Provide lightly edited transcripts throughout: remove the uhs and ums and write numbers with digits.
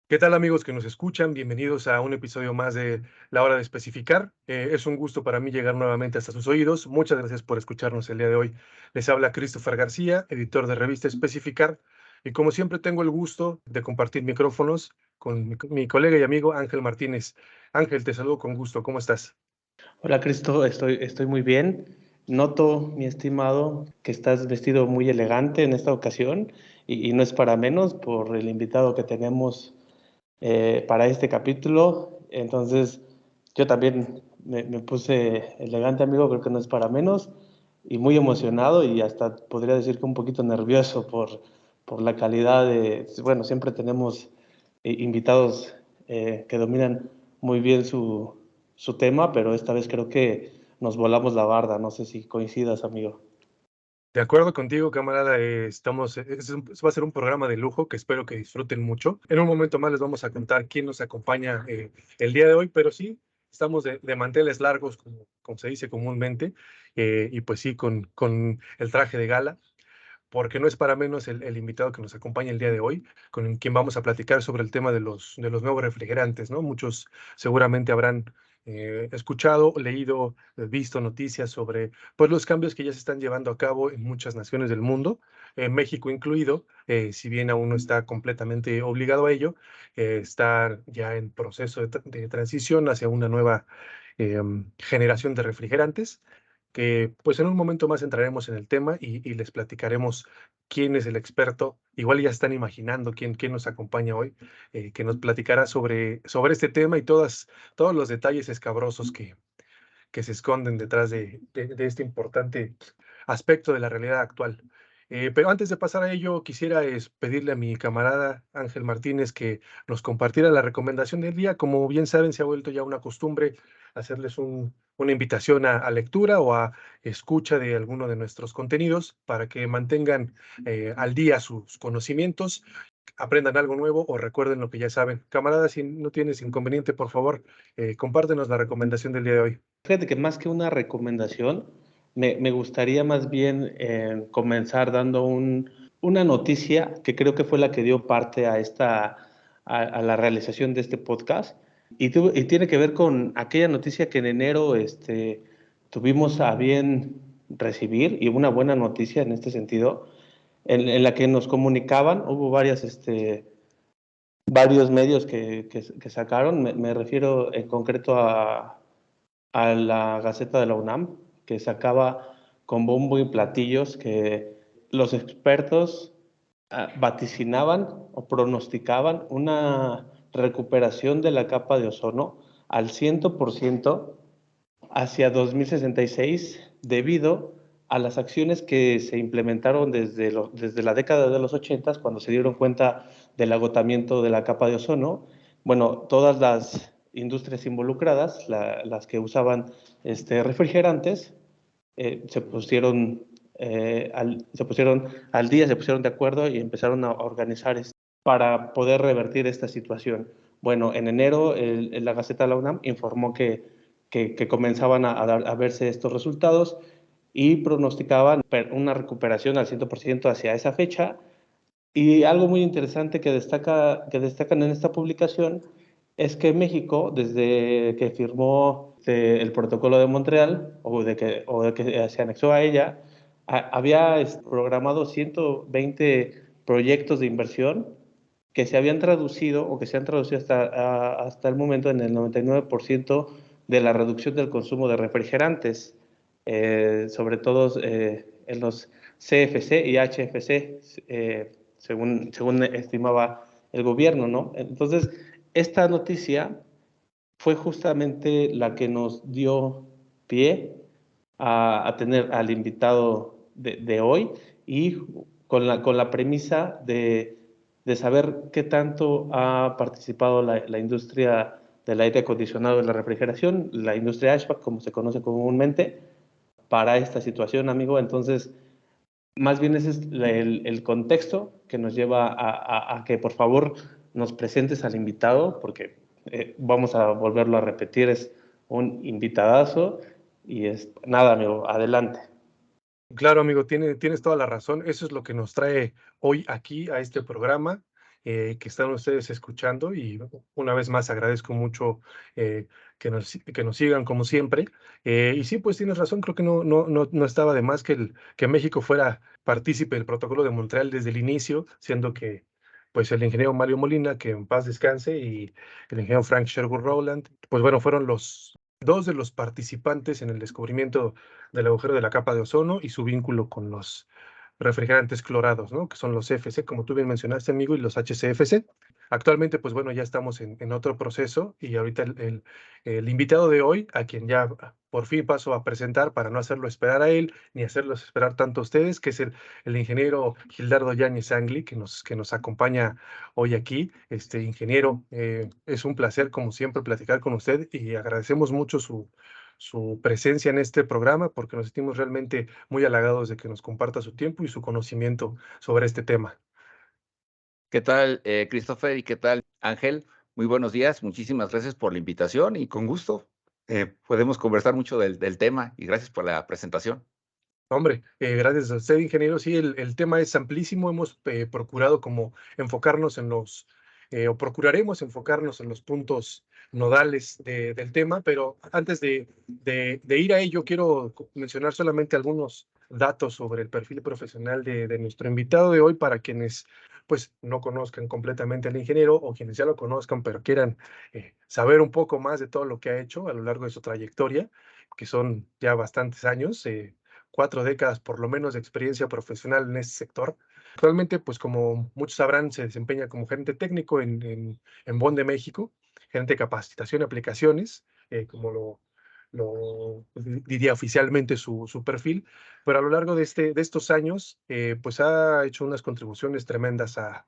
¿Qué tal amigos que nos escuchan? Bienvenidos a un episodio más de La Hora de Especificar. Es un gusto para mí llegar nuevamente hasta sus oídos. Muchas gracias por escucharnos el día de hoy. Les habla Christopher García, editor de revista Especificar. Y como siempre tengo el gusto de compartir micrófonos con mi colega y amigo Ángel Martínez. Ángel, te saludo con gusto. ¿Cómo estás? Hola Cristo, estoy muy bien. Noto, mi estimado, que estás vestido muy elegante en esta ocasión y no es para menos por el invitado que tenemos para este capítulo. Entonces, yo también me puse elegante, amigo, creo que no es para menos y muy emocionado y hasta podría decir que un poquito nervioso por la calidad de, bueno, siempre tenemos invitados que dominan muy bien su tema, pero esta vez creo que nos volamos la barda. No sé si coincidas, amigo. De acuerdo contigo, camarada, va a ser un programa de lujo que espero que disfruten mucho. En un momento más les vamos a contar quién nos acompaña el día de hoy, pero sí, estamos de manteles largos, como se dice comúnmente, y pues sí, con el traje de gala, porque no es para menos el invitado que nos acompaña el día de hoy, con quien vamos a platicar sobre el tema de los nuevos refrigerantes, ¿no? Muchos seguramente habrán escuchado, leído, visto noticias sobre pues, los cambios que ya se están llevando a cabo en muchas naciones del mundo, México incluido, si bien aún no está completamente obligado a ello, está ya en proceso de transición hacia una nueva generación de refrigerantes que pues en un momento más entraremos en el tema y les platicaremos quién es el experto. Igual ya están imaginando quién nos acompaña hoy, que nos platicará sobre este tema y todos los detalles escabrosos que se esconden detrás de este importante aspecto de la realidad actual. Pero antes de pasar a ello, quisiera pedirle a mi camarada Ángel Martínez que nos compartiera la recomendación del día. Como bien saben, se ha vuelto ya una costumbre hacerles una invitación a lectura o a escucha de alguno de nuestros contenidos para que mantengan al día sus conocimientos, aprendan algo nuevo o recuerden lo que ya saben. Camarada, si no tienes inconveniente, por favor, compártenos la recomendación del día de hoy. Fíjate que más que una recomendación, me gustaría más bien comenzar dando una noticia que creo que fue la que dio parte a la realización de este podcast y tiene que ver con aquella noticia que en enero tuvimos a bien recibir y una buena noticia en este sentido, en la que nos comunicaban, hubo varios medios que sacaron, me refiero en concreto a la Gaceta de la UNAM, que sacaba con bombo y platillos que los expertos vaticinaban o pronosticaban una recuperación de la capa de ozono al 100% hacia 2066 debido a las acciones que se implementaron desde la década de los 80 cuando se dieron cuenta del agotamiento de la capa de ozono. Bueno, todas las industrias involucradas, las que usaban refrigerantes, se pusieron al día, se pusieron de acuerdo y empezaron a organizar para poder revertir esta situación. Bueno, en enero la Gaceta de la UNAM informó que comenzaban a verse estos resultados y pronosticaban una recuperación al 100% hacia esa fecha. Y algo muy interesante que destacan en esta publicación es que México, desde que firmó el Protocolo de Montreal o de que se anexó a ella, había programado 120 proyectos de inversión que se habían traducido o que se han traducido hasta el momento en el 99% de la reducción del consumo de refrigerantes, sobre todo en los CFC y HFC, según estimaba el gobierno, ¿no? Entonces, esta noticia fue justamente la que nos dio pie a tener al invitado de hoy y con la premisa de saber qué tanto ha participado la industria del aire acondicionado y la refrigeración, la industria HVAC, como se conoce comúnmente, para esta situación, amigo. Entonces, más bien ese es el contexto que nos lleva a que por favor nos presentes al invitado, porque vamos a volverlo a repetir, es un invitadazo y nada, amigo, adelante. Claro, amigo, tienes toda la razón. Eso es lo que nos trae hoy aquí a este programa que están ustedes escuchando y una vez más agradezco mucho que nos sigan como siempre. Y sí, pues tienes razón, creo que no estaba de más que México fuera partícipe del protocolo de Montreal desde el inicio, siendo que pues el ingeniero Mario Molina, que en paz descanse, y el ingeniero Frank Sherwood Rowland, pues bueno, fueron los dos de los participantes en el descubrimiento del agujero de la capa de ozono y su vínculo con los refrigerantes clorados, ¿no? Que son los CFC, como tú bien mencionaste, amigo, y los HCFC. Actualmente, pues bueno, ya estamos en otro proceso y ahorita el invitado de hoy, a quien ya por fin paso a presentar para no hacerlo esperar a él, ni hacerlos esperar tanto a ustedes, que es el ingeniero Gildardo Yáñez Angli, que nos acompaña hoy aquí. Este ingeniero, es un placer, como siempre, platicar con usted y agradecemos mucho su presencia en este programa porque nos sentimos realmente muy halagados de que nos comparta su tiempo y su conocimiento sobre este tema. ¿Qué tal, Christopher? ¿Y qué tal, Ángel? Muy buenos días. Muchísimas gracias por la invitación y con gusto podemos conversar mucho del tema y gracias por la presentación. Hombre, gracias a usted, ingeniero. Sí, el tema es amplísimo. Hemos procurado como enfocarnos o procuraremos enfocarnos en los puntos nodales del tema, pero antes de ir a ello, quiero mencionar solamente algunos datos sobre el perfil profesional de nuestro invitado de hoy para quienes pues no conozcan completamente al ingeniero o quienes ya lo conozcan pero quieran saber un poco más de todo lo que ha hecho a lo largo de su trayectoria, que son ya bastantes años. 4 décadas por lo menos de experiencia profesional en este sector. Actualmente, pues como muchos sabrán, se desempeña como gerente técnico en Bond de México, gerente de capacitación y aplicaciones, como diría oficialmente su perfil, pero a lo largo de estos años, pues ha hecho unas contribuciones tremendas a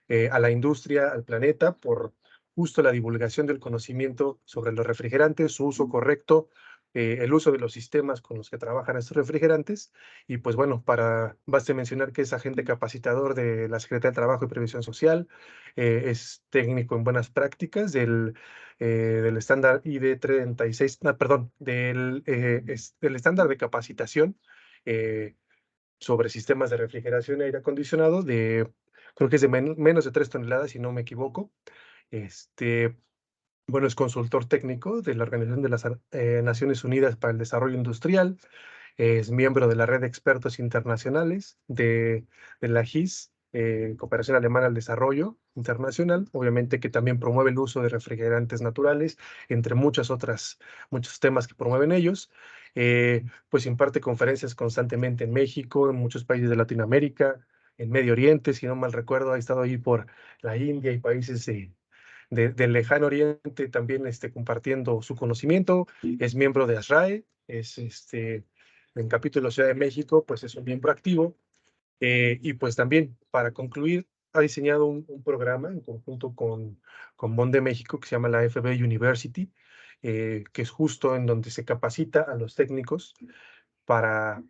la industria, al planeta, por justo la divulgación del conocimiento sobre los refrigerantes, su uso correcto, el uso de los sistemas con los que trabajan estos refrigerantes. Y pues bueno, baste mencionar que es agente capacitador de la Secretaría de Trabajo y Previsión Social, es técnico en buenas prácticas del estándar ID 36, perdón, del estándar de capacitación eh, sobre sistemas de refrigeración y aire acondicionado creo que es de menos de 3 toneladas, si no me equivoco. Este, bueno, es consultor técnico de la Organización de las Naciones Unidas para el Desarrollo Industrial, es miembro de la red de expertos internacionales de la GIS, Cooperación Alemana al Desarrollo Internacional, obviamente que también promueve el uso de refrigerantes naturales, entre muchos temas que promueven ellos. Pues imparte conferencias constantemente en México, en muchos países de Latinoamérica, en Medio Oriente, si no mal recuerdo, ha estado ahí por la India y países del lejano oriente también compartiendo su conocimiento. Es miembro de ASRAE, en capítulo Ciudad de México, pues es un miembro activo. Y pues también, para concluir, ha diseñado un programa en conjunto con Bond de México que se llama la FB University, que es justo en donde se capacita a los técnicos para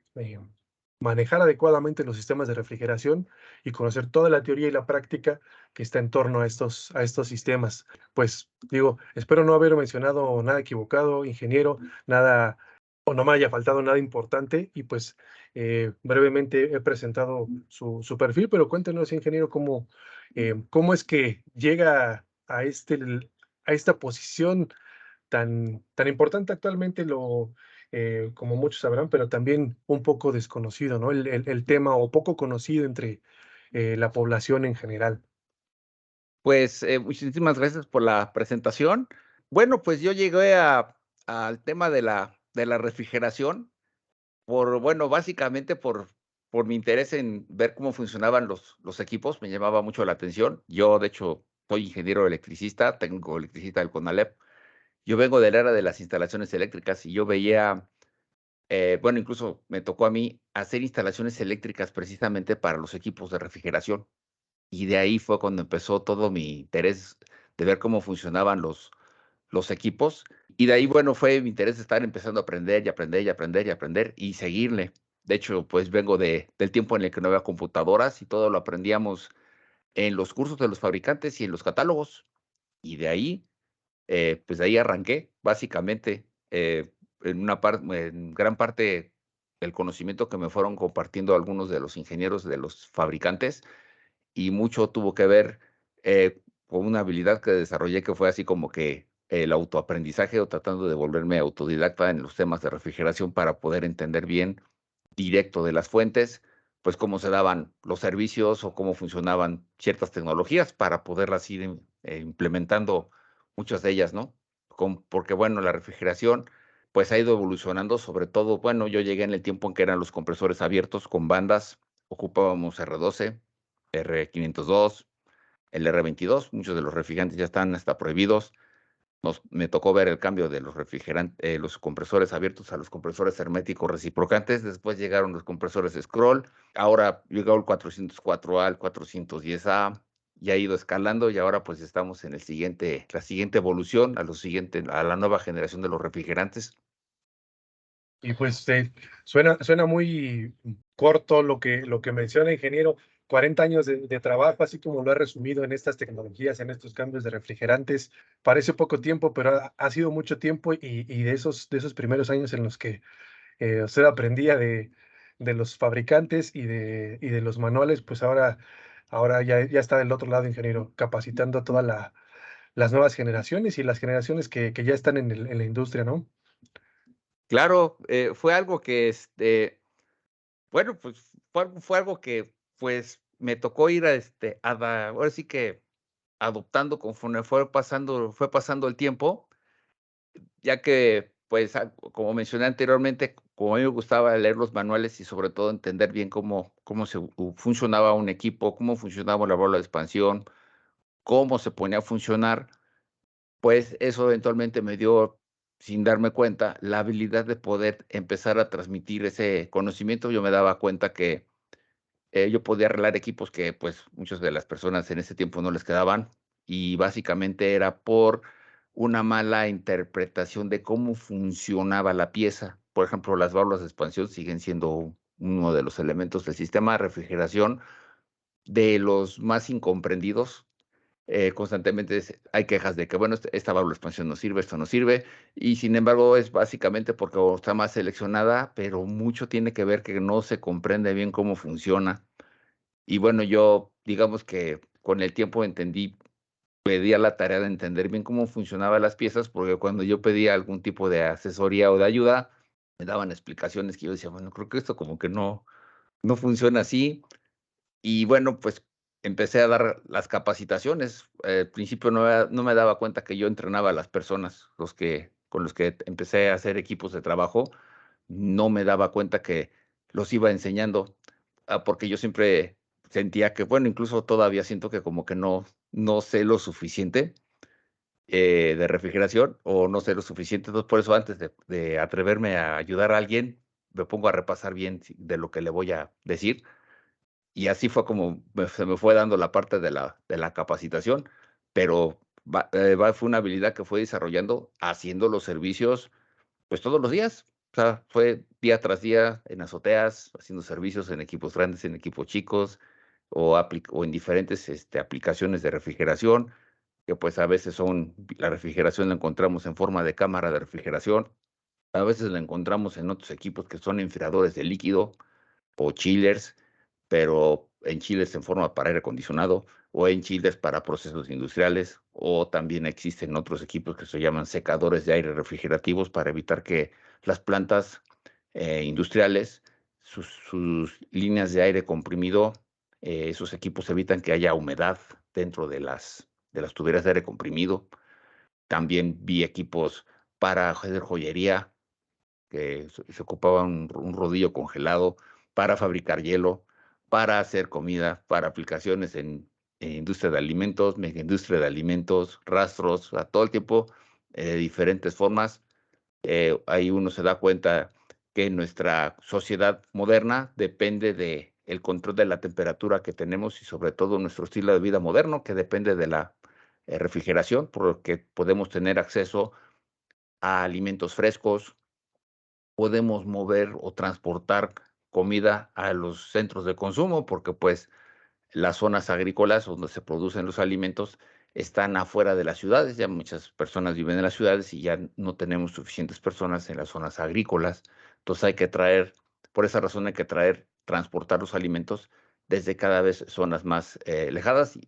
manejar adecuadamente los sistemas de refrigeración y conocer toda la teoría y la práctica que está en torno a estos sistemas. Pues digo, espero no haber mencionado nada equivocado, ingeniero, nada o no me haya faltado nada importante y pues brevemente he presentado su perfil, pero cuéntenos, ingeniero, cómo es que llega a esta posición tan importante actualmente, como muchos sabrán, pero también un poco desconocido, ¿no? El tema o poco conocido entre la población en general. Pues muchísimas gracias por la presentación. Bueno, pues yo llegué al tema de la refrigeración bueno, básicamente por mi interés en ver cómo funcionaban los equipos, me llamaba mucho la atención. Yo, de hecho, soy ingeniero electricista, técnico electricista del CONALEP. Yo vengo del era de las instalaciones eléctricas y yo veía, bueno, incluso me tocó a mí hacer instalaciones eléctricas precisamente para los equipos de refrigeración. Y de ahí fue cuando empezó todo mi interés de ver cómo funcionaban los equipos. Y de ahí, bueno, fue mi interés de estar empezando a aprender y aprender y aprender y aprender y seguirle. De hecho, pues vengo del tiempo en el que no había computadoras y todo lo aprendíamos en los cursos de los fabricantes y en los catálogos. Y de ahí, pues de ahí arranqué, básicamente, en gran parte el conocimiento que me fueron compartiendo algunos de los ingenieros de los fabricantes, y mucho tuvo que ver con una habilidad que desarrollé, que fue así como que el autoaprendizaje, o tratando de volverme autodidacta en los temas de refrigeración para poder entender bien directo de las fuentes, pues cómo se daban los servicios o cómo funcionaban ciertas tecnologías para poderlas ir implementando muchas de ellas, ¿no? Porque bueno, la refrigeración pues ha ido evolucionando, sobre todo, bueno, yo llegué en el tiempo en que eran los compresores abiertos con bandas, ocupábamos R12, R502, el R22, muchos de los refrigerantes ya están hasta prohibidos. Me tocó ver el cambio de los refrigerantes, los compresores abiertos a los compresores herméticos reciprocantes. Después llegaron los compresores scroll. Ahora llegó el 404A, el 410A, y ha ido escalando, y ahora pues estamos en la siguiente evolución, a la nueva generación de los refrigerantes. Y pues suena muy corto lo que menciona, ingeniero. 40 años de trabajo, así como lo ha resumido en estas tecnologías, en estos cambios de refrigerantes. Parece poco tiempo, pero ha sido mucho tiempo, y de esos primeros años en los que usted aprendía de los fabricantes y de los manuales, pues ahora ya está del otro lado, ingeniero, capacitando a todas las nuevas generaciones y las generaciones que ya están en la industria, ¿no? Claro, fue algo que, bueno, pues fue algo que pues me tocó ir ahora sí que adoptando conforme fue pasando el tiempo, ya que, pues, como mencioné anteriormente, como a mí me gustaba leer los manuales y sobre todo entender bien cómo funcionaba un equipo, cómo funcionaba la bola de expansión, cómo se ponía a funcionar, pues eso eventualmente me dio, sin darme cuenta, la habilidad de poder empezar a transmitir ese conocimiento. Yo me daba cuenta que yo podía arreglar equipos que, pues, muchas de las personas en ese tiempo no les quedaban, y básicamente era por una mala interpretación de cómo funcionaba la pieza. Por ejemplo, las válvulas de expansión siguen siendo uno de los elementos del sistema de refrigeración de los más incomprendidos. Constantemente hay quejas de que, bueno, esta válvula de expansión no sirve, esto no sirve, y sin embargo es básicamente porque está más seleccionada, pero mucho tiene que ver que no se comprende bien cómo funciona. Y bueno, yo digamos que con el tiempo pedía la tarea de entender bien cómo funcionaban las piezas, porque cuando yo pedía algún tipo de asesoría o de ayuda, me daban explicaciones que yo decía, bueno, creo que esto como que no funciona así. Y bueno, pues empecé a dar las capacitaciones. Al principio no me daba cuenta que yo entrenaba a las personas, con los que empecé a hacer equipos de trabajo, no me daba cuenta que los iba enseñando, porque yo siempre sentía que, bueno, incluso todavía siento que como que no sé lo suficiente de refrigeración, o no sé lo suficiente. Entonces, por eso antes de atreverme a ayudar a alguien, me pongo a repasar bien de lo que le voy a decir, y así fue como se me fue dando la parte de la capacitación, pero fue una habilidad que fue desarrollando haciendo los servicios, pues, todos los días. O sea, fue día tras día en azoteas, haciendo servicios en equipos grandes, en equipos chicos, o en diferentes, aplicaciones de refrigeración, que, pues, a veces la refrigeración la encontramos en forma de cámara de refrigeración, a veces la encontramos en otros equipos que son enfriadores de líquido o chillers, pero en chillers en forma para aire acondicionado, o en chillers para procesos industriales, o también existen otros equipos que se llaman secadores de aire refrigerativos para evitar que las plantas industriales, sus líneas de aire comprimido, esos equipos evitan que haya humedad dentro de las tuberías de aire comprimido. También vi equipos para hacer joyería, que se ocupaba un rodillo congelado para fabricar hielo, para hacer comida, para aplicaciones en industria de alimentos, mega industria de alimentos, rastros, a todo el tiempo, de diferentes formas. Ahí uno se da cuenta que nuestra sociedad moderna depende de el control de la temperatura que tenemos, y sobre todo nuestro estilo de vida moderno, que depende de la refrigeración, por lo que podemos tener acceso a alimentos frescos, podemos mover o transportar comida a los centros de consumo, porque pues las zonas agrícolas donde se producen los alimentos están afuera de las ciudades. Ya muchas personas viven en las ciudades y ya no tenemos suficientes personas en las zonas agrícolas. Entonces hay que traer, por esa razón hay que transportar los alimentos desde cada vez zonas más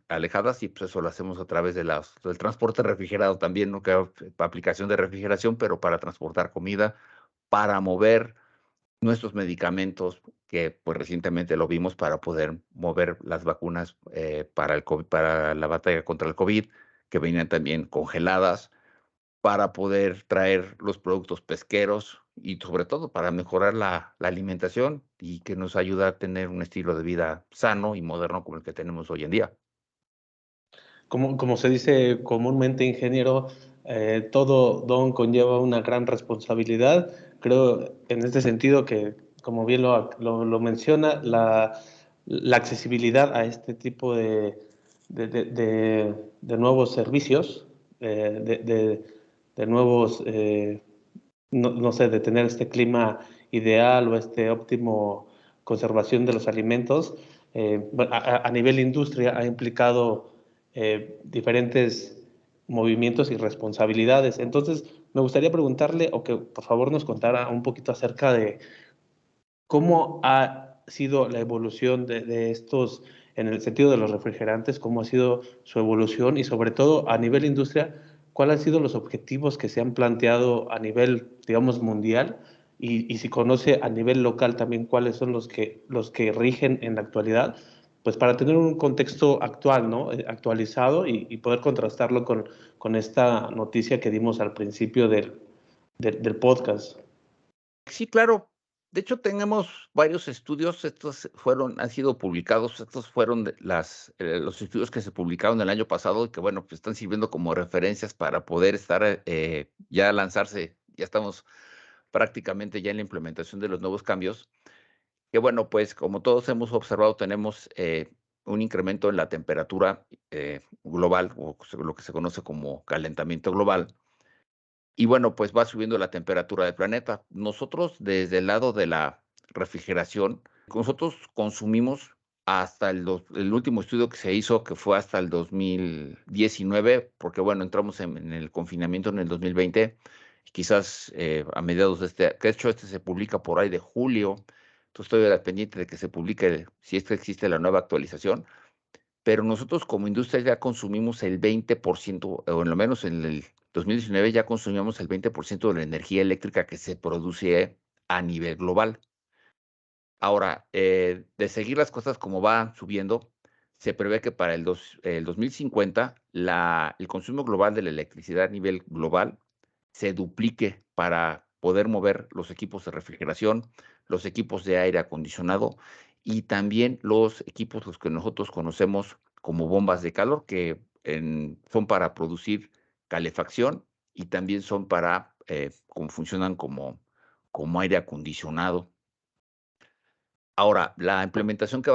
alejadas, y pues eso lo hacemos a través del transporte refrigerado también, ¿no? Que aplicación de refrigeración, pero para transportar comida, para mover nuestros medicamentos, que pues recientemente lo vimos, para poder mover las vacunas para para la batalla contra el COVID, que venían también congeladas, para poder traer los productos pesqueros y sobre todo para mejorar la alimentación y que nos ayuda a tener un estilo de vida sano y moderno como el que tenemos hoy en día. Como se dice comúnmente, ingeniero, todo don conlleva una gran responsabilidad. Creo en este sentido que, como bien lo menciona, la accesibilidad a este tipo de nuevos servicios, de nuevos, no sé, de tener este clima ideal o este óptimo conservación de los alimentos, bueno, a nivel industria ha implicado diferentes movimientos y responsabilidades. Entonces, me gustaría preguntarle o que por favor nos contara un poquito acerca de cómo ha sido la evolución de estos, en el sentido de los refrigerantes, cómo ha sido su evolución y sobre todo a nivel industria, cuáles han sido los objetivos que se han planteado a nivel, digamos, mundial y si conoce a nivel local también cuáles son los que rigen en la actualidad, pues para tener un contexto actual, ¿no? Actualizado y poder contrastarlo con esta noticia que dimos al principio del podcast. Sí, claro. De hecho, tenemos varios estudios. Han sido publicados. Estos fueron los estudios que se publicaron el año pasado y que, bueno, pues están sirviendo como referencias para poder estar ya lanzarse. Ya estamos prácticamente ya en la implementación de los nuevos cambios. Que, bueno, pues como todos hemos observado, tenemos un incremento en la temperatura global, o lo que se conoce como calentamiento global. Y bueno, pues va subiendo la temperatura del planeta. Nosotros, desde el lado de la refrigeración, nosotros consumimos hasta el último estudio que se hizo, que fue hasta el 2019, porque bueno, entramos en el confinamiento en el 2020, quizás a mediados que de hecho este se publica por ahí de julio. Entonces estoy al pendiente de que se publique, si es que existe la nueva actualización, pero nosotros como industria ya consumimos el 20%, o en lo menos en el 2019 ya consumíamos el 20% de la energía eléctrica que se produce a nivel global. Ahora, de seguir las cosas como van subiendo, se prevé que para el 2050 el consumo global de la electricidad a nivel global se duplique para poder mover los equipos de refrigeración, los equipos de aire acondicionado y también los equipos los que nosotros conocemos como bombas de calor, que son para producir calefacción y también son como funcionan como aire acondicionado. Ahora, la implementación que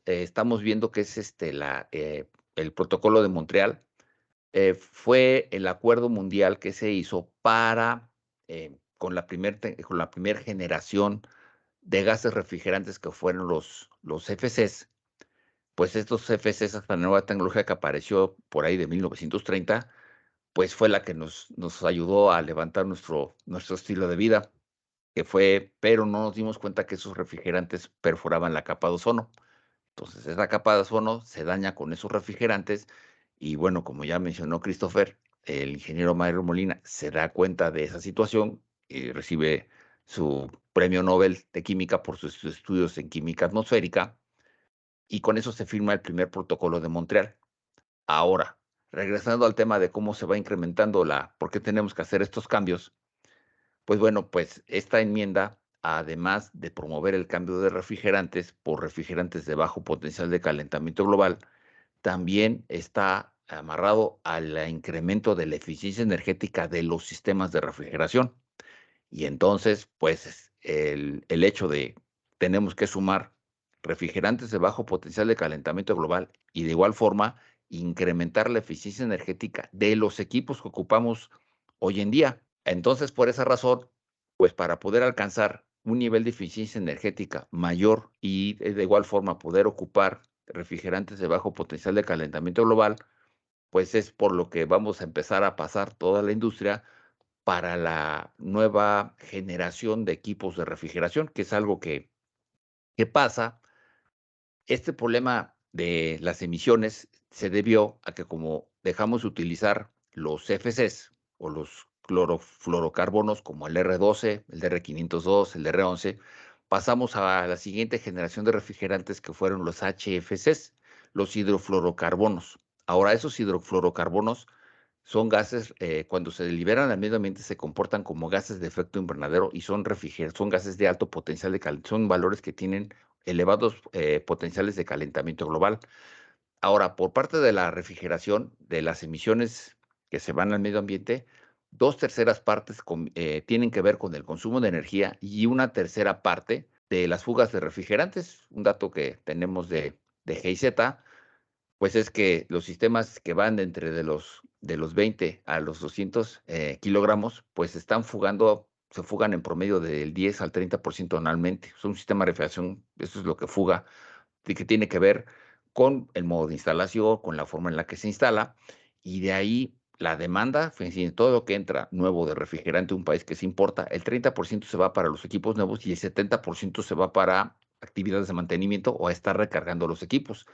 estamos viendo, que es el protocolo de Montreal, fue el acuerdo mundial que se hizo con la primer generación de gases refrigerantes, que fueron los CFCs. Pues estos CFCs, esta nueva tecnología que apareció por ahí de 1930, pues fue la que nos ayudó a levantar nuestro estilo de vida, pero no nos dimos cuenta que esos refrigerantes perforaban la capa de ozono. Entonces, esa capa de ozono se daña con esos refrigerantes y bueno, como ya mencionó Christopher, el ingeniero Mario Molina se da cuenta de esa situación y recibe su premio Nobel de Química por sus estudios en química atmosférica, y con eso se firma el primer protocolo de Montreal. Ahora, regresando al tema de cómo se va incrementando por qué tenemos que hacer estos cambios, pues bueno, pues esta enmienda, además de promover el cambio de refrigerantes por refrigerantes de bajo potencial de calentamiento global, también está amarrado al incremento de la eficiencia energética de los sistemas de refrigeración. Y entonces, pues el hecho de tenemos que sumar refrigerantes de bajo potencial de calentamiento global y de igual forma incrementar la eficiencia energética de los equipos que ocupamos hoy en día. Entonces, por esa razón, pues para poder alcanzar un nivel de eficiencia energética mayor y de igual forma poder ocupar refrigerantes de bajo potencial de calentamiento global, pues es por lo que vamos a empezar a pasar toda la industria para la nueva generación de equipos de refrigeración, que es algo que ¿Qué pasa? Este problema de las emisiones se debió a que como dejamos de utilizar los CFCs o los clorofluorocarbonos como el R12, el DR502, el R11, pasamos a la siguiente generación de refrigerantes que fueron los HFCs, los hidrofluorocarbonos. Ahora, esos hidrofluorocarbonos son gases, cuando se liberan al medio ambiente se comportan como gases de efecto invernadero y son son gases de alto potencial de calentamiento, son valores que tienen elevados potenciales de calentamiento global. Ahora, por parte de la refrigeración, de las emisiones que se van al medio ambiente, 2/3 partes tienen que ver con el consumo de energía y una tercera parte de las fugas de refrigerantes. Un dato que tenemos de GIZ, pues es que los sistemas que van de los 20 a los 200 kilogramos, pues se fugan en promedio del 10 al 30% anualmente. Es un sistema de refrigeración, eso es lo que fuga, y que tiene que ver con el modo de instalación, con la forma en la que se instala, y de ahí la demanda, en fin, todo lo que entra nuevo de refrigerante a un país que se importa, el 30% se va para los equipos nuevos y el 70% se va para actividades de mantenimiento o a estar recargando los equipos.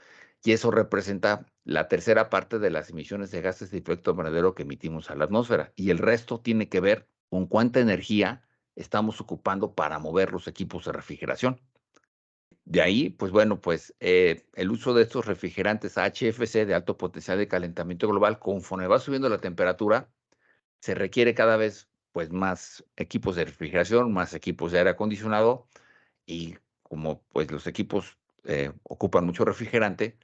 Y eso representa la tercera parte de las emisiones de gases de efecto invernadero que emitimos a la atmósfera. Y el resto tiene que ver con cuánta energía estamos ocupando para mover los equipos de refrigeración. De ahí, pues bueno, pues el uso de estos refrigerantes HFC de alto potencial de calentamiento global, conforme va subiendo la temperatura, se requiere cada vez pues más equipos de refrigeración, más equipos de aire acondicionado y como pues los equipos ocupan mucho refrigerante,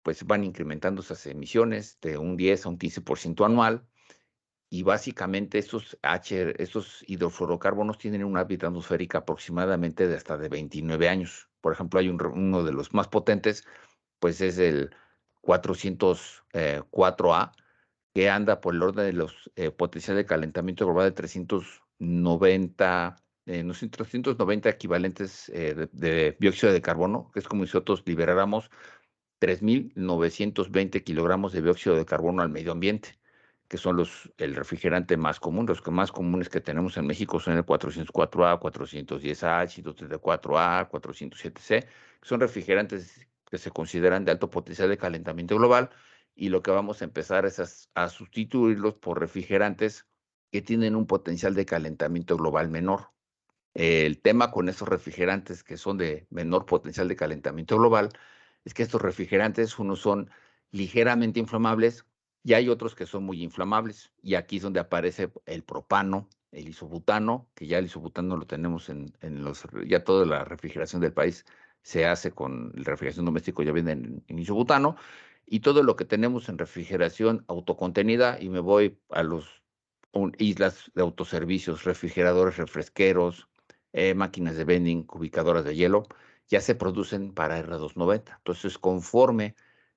pues van incrementando esas emisiones de un 10 a un 15% anual. Y básicamente estos hidrofluorocarbonos tienen una vida atmosférica aproximadamente de hasta de 29 años. Por ejemplo, hay uno de los más potentes, pues es el 404A, que anda por el orden de los potencial de calentamiento global de 390, no sé, 390 equivalentes de dióxido de carbono, que es como si nosotros liberáramos 3.920 kilogramos de dióxido de carbono al medio ambiente, que son el refrigerante más común. Los que más comunes que tenemos en México son el 404A, 410H, 234A, 407C, que son refrigerantes que se consideran de alto potencial de calentamiento global, y lo que vamos a empezar es a sustituirlos por refrigerantes que tienen un potencial de calentamiento global menor. El tema con estos refrigerantes que son de menor potencial de calentamiento global es que estos refrigerantes, unos son ligeramente inflamables y hay otros que son muy inflamables. Y aquí es donde aparece el propano, el isobutano, que ya el isobutano lo tenemos ya toda la refrigeración del país se hace con la refrigeración doméstica, ya viene en isobutano. Y todo lo que tenemos en refrigeración autocontenida, y me voy a islas de autoservicios, refrigeradores, refresqueros, máquinas de vending, ubicadoras de hielo, ya se producen para R290. Entonces, conforme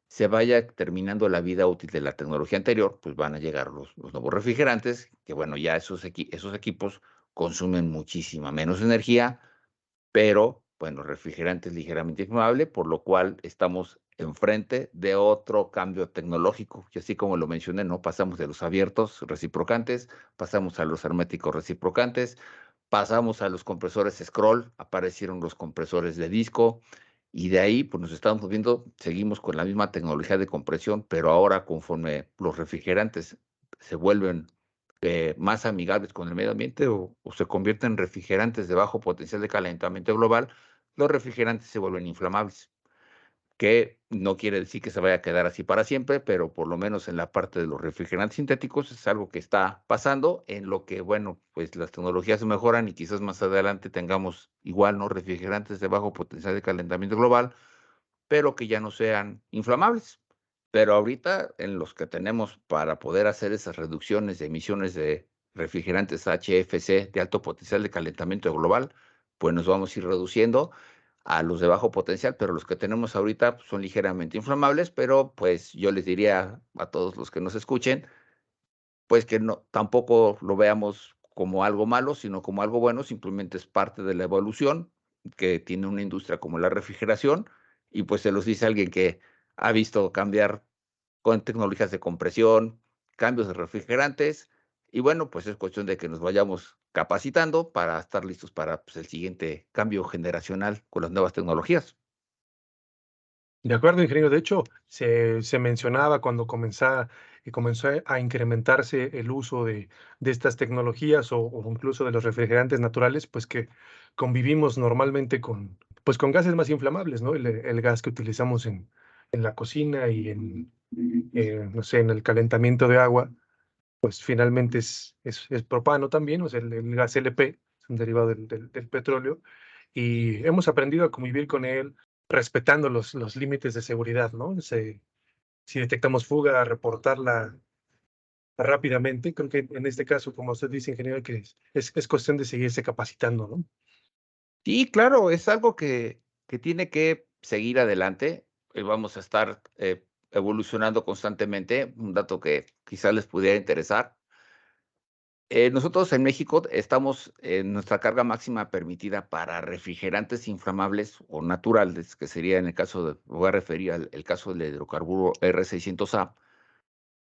se vaya terminando la vida útil de la tecnología anterior, pues van a llegar los nuevos refrigerantes, que bueno, ya esos equipos consumen muchísima menos energía, pero bueno, refrigerante es ligeramente inflamable, por lo cual estamos enfrente de otro cambio tecnológico. Y así como lo mencioné, ¿no? Pasamos de los abiertos reciprocantes, pasamos a los herméticos reciprocantes, pasamos a los compresores scroll, aparecieron los compresores de disco, y de ahí pues nos estamos viendo, seguimos con la misma tecnología de compresión, pero ahora conforme los refrigerantes se vuelven más amigables con el medio ambiente o se convierten en refrigerantes de bajo potencial de calentamiento global, los refrigerantes se vuelven inflamables, que no quiere decir que se vaya a quedar así para siempre, pero por lo menos en la parte de los refrigerantes sintéticos es algo que está pasando, en lo que, bueno, pues las tecnologías mejoran y quizás más adelante tengamos igual, ¿no? Refrigerantes de bajo potencial de calentamiento global, pero que ya no sean inflamables. Pero ahorita en los que tenemos para poder hacer esas reducciones de emisiones de refrigerantes HFC de alto potencial de calentamiento global, pues nos vamos a ir reduciendo a los de bajo potencial, pero los que tenemos ahorita pues, son ligeramente inflamables, pero pues yo les diría a todos los que nos escuchen, pues que no, tampoco lo veamos como algo malo, sino como algo bueno, simplemente es parte de la evolución que tiene una industria como la refrigeración, y pues se los dice alguien que ha visto cambiar con tecnologías de compresión, cambios de refrigerantes, y bueno, pues es cuestión de que nos vayamos capacitando para estar listos para pues, el siguiente cambio generacional con las nuevas tecnologías. De acuerdo, ingeniero. De hecho, se mencionaba cuando comenzó a incrementarse el uso de estas tecnologías o incluso de los refrigerantes naturales, pues que convivimos normalmente pues con gases más inflamables, ¿no? El gas que utilizamos en la cocina y no sé, en el calentamiento de agua, pues finalmente es propano también, o sea, el gas LP, es un derivado del petróleo, y hemos aprendido a convivir con él respetando los límites de seguridad, ¿no? Si detectamos fuga, reportarla rápidamente. Creo que en este caso, como usted dice, ingeniero, que es cuestión de seguirse capacitando, ¿no? Sí, claro, es algo que tiene que seguir adelante. Vamos a estar evolucionando constantemente. Un dato que quizás les pudiera interesar. Nosotros en México estamos en nuestra carga máxima permitida para refrigerantes inflamables o naturales, que sería en el caso de, voy a referir al el caso del hidrocarburo R600A.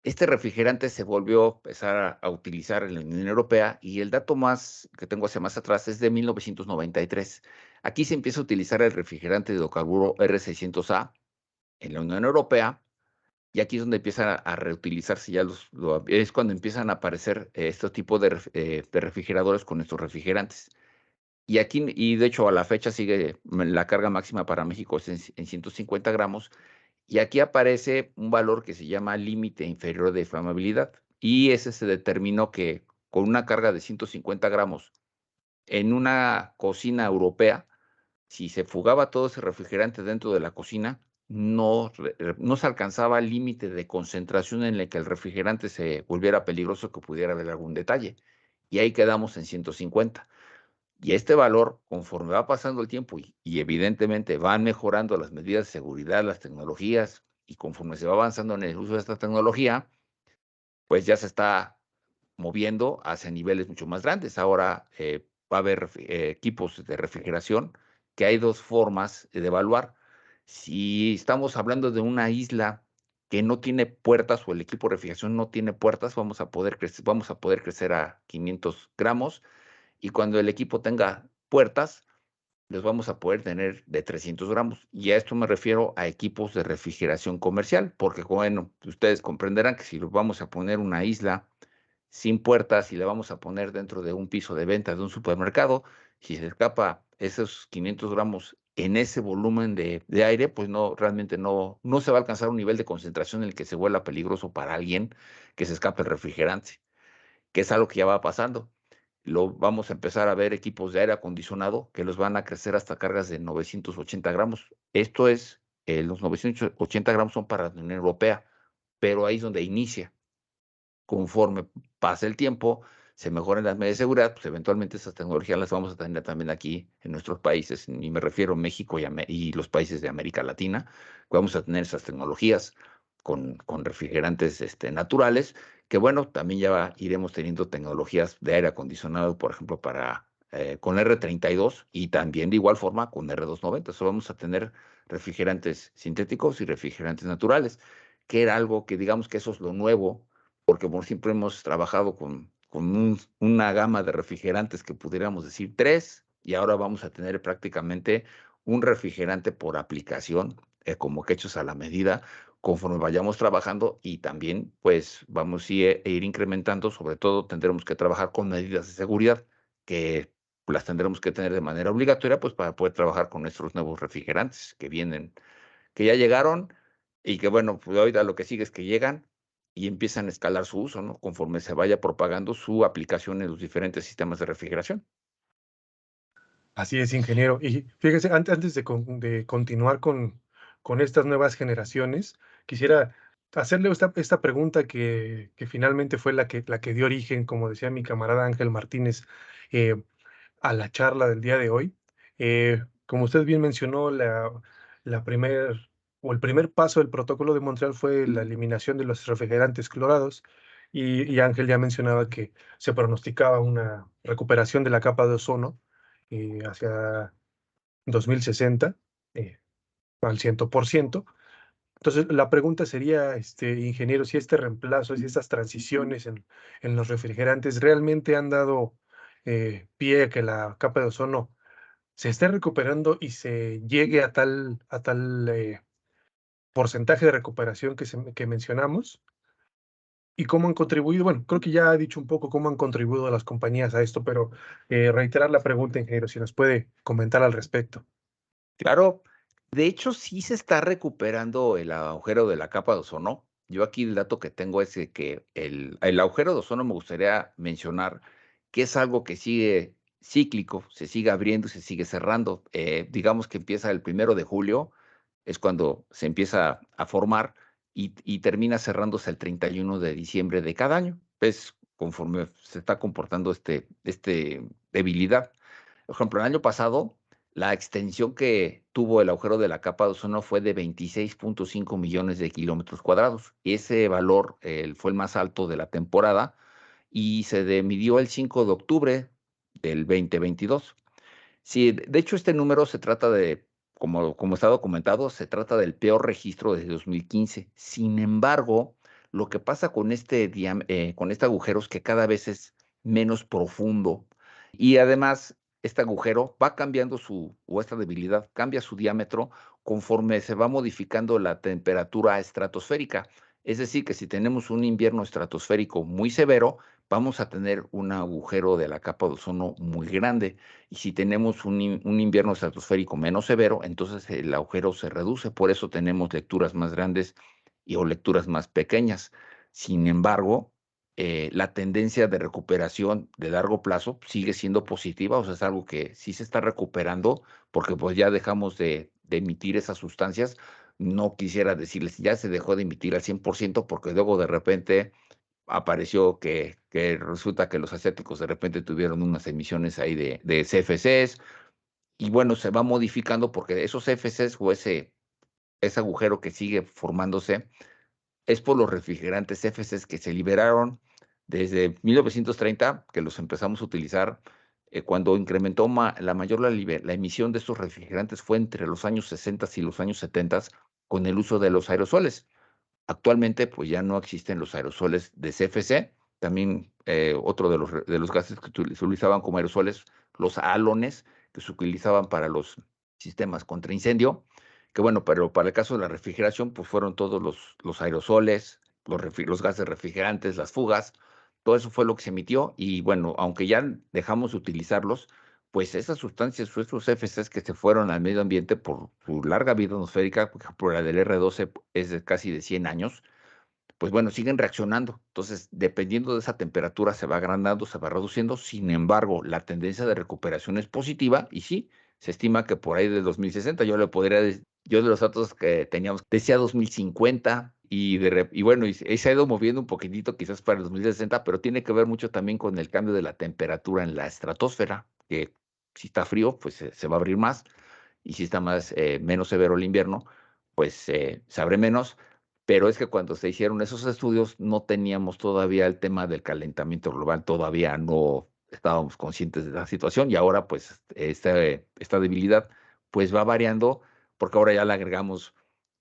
Este refrigerante se volvió a empezar a utilizar en la Unión Europea y el dato más que tengo hacia más atrás es de 1993. Aquí se empieza a utilizar el refrigerante de hidrocarburo R600A en la Unión Europea y aquí es donde empiezan a reutilizarse ya es cuando empiezan a aparecer estos tipos de refrigeradores con estos refrigerantes. Y aquí, y de hecho a la fecha sigue la carga máxima para México es en 150 gramos y aquí aparece un valor que se llama límite inferior de inflamabilidad. Y ese se determinó que con una carga de 150 gramos en una cocina europea, si se fugaba todo ese refrigerante dentro de la cocina, no se alcanzaba el límite de concentración en el que el refrigerante se volviera peligroso, que pudiera haber algún detalle. Y ahí quedamos en 150. Y este valor, conforme va pasando el tiempo y evidentemente van mejorando las medidas de seguridad, las tecnologías, y conforme se va avanzando en el uso de esta tecnología, pues ya se está moviendo hacia niveles mucho más grandes. Ahora va a haber equipos de refrigeración que hay dos formas de evaluar. Si estamos hablando de una isla que no tiene puertas o el equipo de refrigeración no tiene puertas, vamos a poder crecer a 500 gramos y cuando el equipo tenga puertas, los vamos a poder tener de 300 gramos. Y a esto me refiero a equipos de refrigeración comercial, porque bueno, ustedes comprenderán que si vamos a poner una isla sin puertas y la vamos a poner dentro de un piso de venta de un supermercado, si se escapa esos 500 gramos en ese volumen de aire, pues no, realmente no se va a alcanzar un nivel de concentración en el que se vuelva peligroso para alguien que se escape el refrigerante, que es algo que ya va pasando. Vamos a empezar a ver equipos de aire acondicionado que los van a crecer hasta cargas de 980 gramos. Esto es, los 980 gramos son para la Unión Europea, pero ahí es donde inicia. Conforme pasa el tiempo, se mejoran las medidas de seguridad, pues eventualmente esas tecnologías las vamos a tener también aquí en nuestros países, y me refiero a México y los países de América Latina, vamos a tener esas tecnologías con refrigerantes naturales, que bueno, también ya iremos teniendo tecnologías de aire acondicionado, por ejemplo, con R32 y también de igual forma con R290. So, vamos a tener refrigerantes sintéticos y refrigerantes naturales, que era algo que digamos que eso es lo nuevo porque por siempre hemos trabajado con una gama de refrigerantes que pudiéramos decir tres, y ahora vamos a tener prácticamente un refrigerante por aplicación, como que hechos a la medida, conforme vayamos trabajando y también pues vamos a ir incrementando, sobre todo tendremos que trabajar con medidas de seguridad que las tendremos que tener de manera obligatoria pues para poder trabajar con nuestros nuevos refrigerantes que vienen, que ya llegaron y que bueno, pues ahorita lo que sigue es que llegan y empiezan a escalar su uso, ¿no? Conforme se vaya propagando su aplicación en los diferentes sistemas de refrigeración. Así es, ingeniero. Y fíjese, antes de continuar con estas nuevas generaciones, quisiera hacerle esta pregunta que finalmente fue la que dio origen, como decía mi camarada Ángel Martínez, eh, a la charla del día de hoy. Como usted bien mencionó, el primer paso del protocolo de Montreal fue la eliminación de los refrigerantes clorados, y Ángel ya mencionaba que se pronosticaba una recuperación de la capa de ozono hacia 2060, eh, al 100%. Entonces, la pregunta sería, ingeniero, si este reemplazo, si estas transiciones en los refrigerantes realmente han dado pie a que la capa de ozono se esté recuperando y se llegue a tal porcentaje de recuperación que mencionamos. ¿Y cómo han contribuido? Bueno, creo que ya ha dicho un poco cómo han contribuido las compañías a esto, pero reiterar la pregunta, ingeniero, si nos puede comentar al respecto. Claro, de hecho sí se está recuperando el agujero de la capa de ozono. Yo aquí el dato que tengo es de que el agujero de ozono me gustaría mencionar que es algo que sigue cíclico, se sigue abriendo y se sigue cerrando. Digamos que empieza el 1 de julio, es cuando se empieza a formar y termina cerrándose el 31 de diciembre de cada año. Es conforme se está comportando este debilidad. Por ejemplo, el año pasado la extensión que tuvo el agujero de la capa de ozono fue de 26.5 millones de kilómetros cuadrados. Ese valor fue el más alto de la temporada y se midió el 5 de octubre del 2022. Sí, de hecho este número se trata de, como está documentado, se trata del peor registro desde 2015. Sin embargo, lo que pasa con con este agujero es que cada vez es menos profundo y además este agujero va cambiando o esta debilidad cambia su diámetro conforme se va modificando la temperatura estratosférica. Es decir, que si tenemos un invierno estratosférico muy severo, vamos a tener un agujero de la capa de ozono muy grande. Y si tenemos un invierno estratosférico menos severo, entonces el agujero se reduce. Por eso tenemos lecturas más grandes o lecturas más pequeñas. Sin embargo, la tendencia de recuperación de largo plazo sigue siendo positiva, o sea, es algo que sí se está recuperando porque pues ya dejamos de emitir esas sustancias. No quisiera decirles, ya se dejó de emitir al 100% porque luego de repente apareció que resulta que los asiáticos de repente tuvieron unas emisiones ahí de CFCs y bueno, se va modificando porque esos CFCs o ese agujero que sigue formándose es por los refrigerantes CFCs que se liberaron desde 1930, que los empezamos a utilizar. Cuando incrementó la emisión de estos refrigerantes fue entre los años 60 y los años 70 con el uso de los aerosoles. Actualmente, pues ya no existen los aerosoles de CFC. También otro de los gases que se utilizaban como aerosoles, los halones, que se utilizaban para los sistemas contra incendio. Que bueno, pero para el caso de la refrigeración, pues fueron todos los aerosoles, los gases refrigerantes, las fugas. Todo eso fue lo que se emitió. Y bueno, aunque ya dejamos de utilizarlos, pues esas sustancias o estos CFCs que se fueron al medio ambiente por su larga vida atmosférica, por ejemplo, la del R12 es de casi de 100 años, pues bueno, siguen reaccionando. Entonces, dependiendo de esa temperatura, se va agrandando, se va reduciendo. Sin embargo, la tendencia de recuperación es positiva y sí, se estima que por ahí de 2060, yo de los datos que teníamos, decía 2050 y bueno, y se ha ido moviendo un poquitito quizás para el 2060, pero tiene que ver mucho también con el cambio de la temperatura en la estratosfera, que si está frío, pues se va a abrir más y si está menos severo el invierno, pues se abre menos. Pero es que cuando se hicieron esos estudios no teníamos todavía el tema del calentamiento global, todavía no estábamos conscientes de la situación y ahora pues esta debilidad pues va variando porque ahora ya le agregamos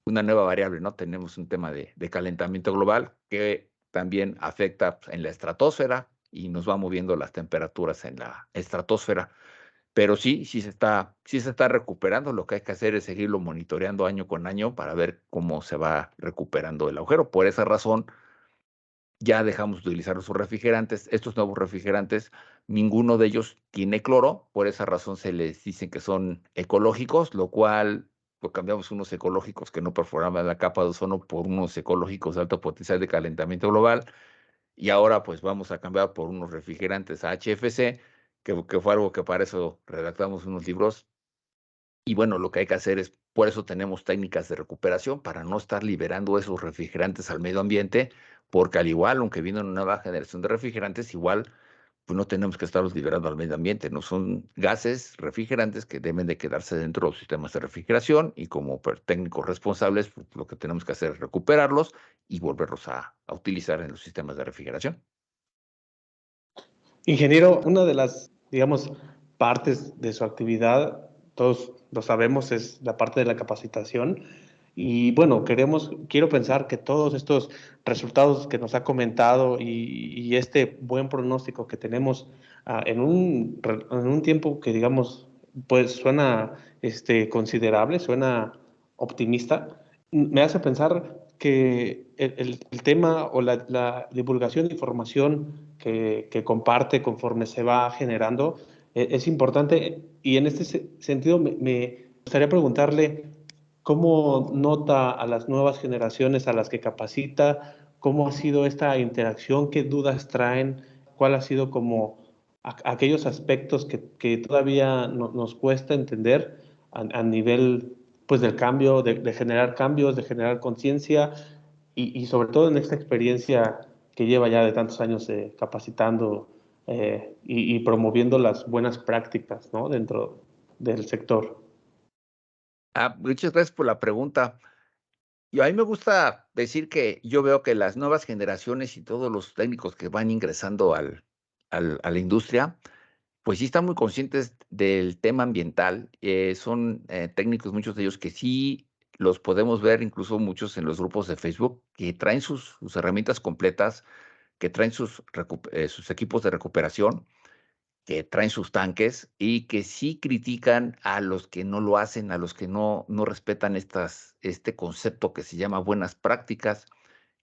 una nueva variable, ¿no? Tenemos un tema de calentamiento global que también afecta en la estratosfera y nos va moviendo las temperaturas en la estratosfera. Pero sí, sí se está recuperando. Lo que hay que hacer es seguirlo monitoreando año con año para ver cómo se va recuperando el agujero. Por esa razón, ya dejamos de utilizar esos refrigerantes. Estos nuevos refrigerantes, ninguno de ellos tiene cloro. Por esa razón se les dicen que son ecológicos, lo cual pues, cambiamos unos ecológicos que no perforaban la capa de ozono por unos ecológicos de alto potencial de calentamiento global. Y ahora pues vamos a cambiar por unos refrigerantes HFC, que fue algo que para eso redactamos unos libros. Y bueno, lo que hay que hacer es, por eso tenemos técnicas de recuperación para no estar liberando esos refrigerantes al medio ambiente, porque al igual, aunque viene una nueva generación de refrigerantes, igual pues no tenemos que estarlos liberando al medio ambiente, no son gases refrigerantes que deben de quedarse dentro de los sistemas de refrigeración y como técnicos responsables, pues, lo que tenemos que hacer es recuperarlos y volverlos a utilizar en los sistemas de refrigeración. Ingeniero, una de las, digamos, partes de su actividad, todos lo sabemos, es la parte de la capacitación. Y bueno, quiero pensar que todos estos resultados que nos ha comentado y este buen pronóstico que tenemos en un tiempo que digamos, pues suena considerable, suena optimista, me hace pensar que el tema o la divulgación de información que comparte conforme se va generando es importante. Y en este sentido me gustaría preguntarle cómo nota a las nuevas generaciones a las que capacita, cómo ha sido esta interacción, qué dudas traen, cuál ha sido como aquellos aspectos que todavía nos cuesta entender a nivel pues del cambio, de generar cambios, de generar conciencia y sobre todo en esta experiencia que lleva ya de tantos años capacitando y promoviendo las buenas prácticas, ¿no? Dentro del sector. Muchas gracias por la pregunta. Y a mí me gusta decir que yo veo que las nuevas generaciones y todos los técnicos que van ingresando a la industria, pues sí están muy conscientes del tema ambiental. Son técnicos, muchos de ellos que sí los podemos ver, incluso muchos en los grupos de Facebook, que traen sus herramientas completas, que traen sus equipos de recuperación, que traen sus tanques y que sí critican a los que no lo hacen, a los que no respetan este concepto que se llama buenas prácticas,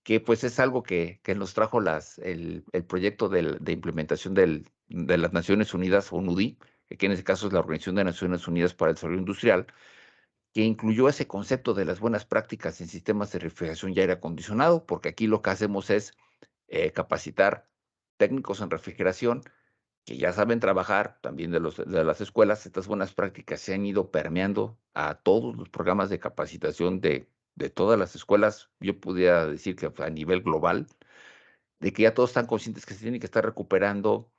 que pues es algo que nos trajo el proyecto de implementación de las Naciones Unidas, o NUDI, que en este caso es la Organización de Naciones Unidas para el Desarrollo Industrial, que incluyó ese concepto de las buenas prácticas en sistemas de refrigeración y aire acondicionado, porque aquí lo que hacemos es capacitar técnicos en refrigeración que ya saben trabajar, también de las escuelas. Estas buenas prácticas se han ido permeando a todos los programas de capacitación de todas las escuelas. Yo podría decir que a nivel global, de que ya todos están conscientes que se tiene que estar recuperando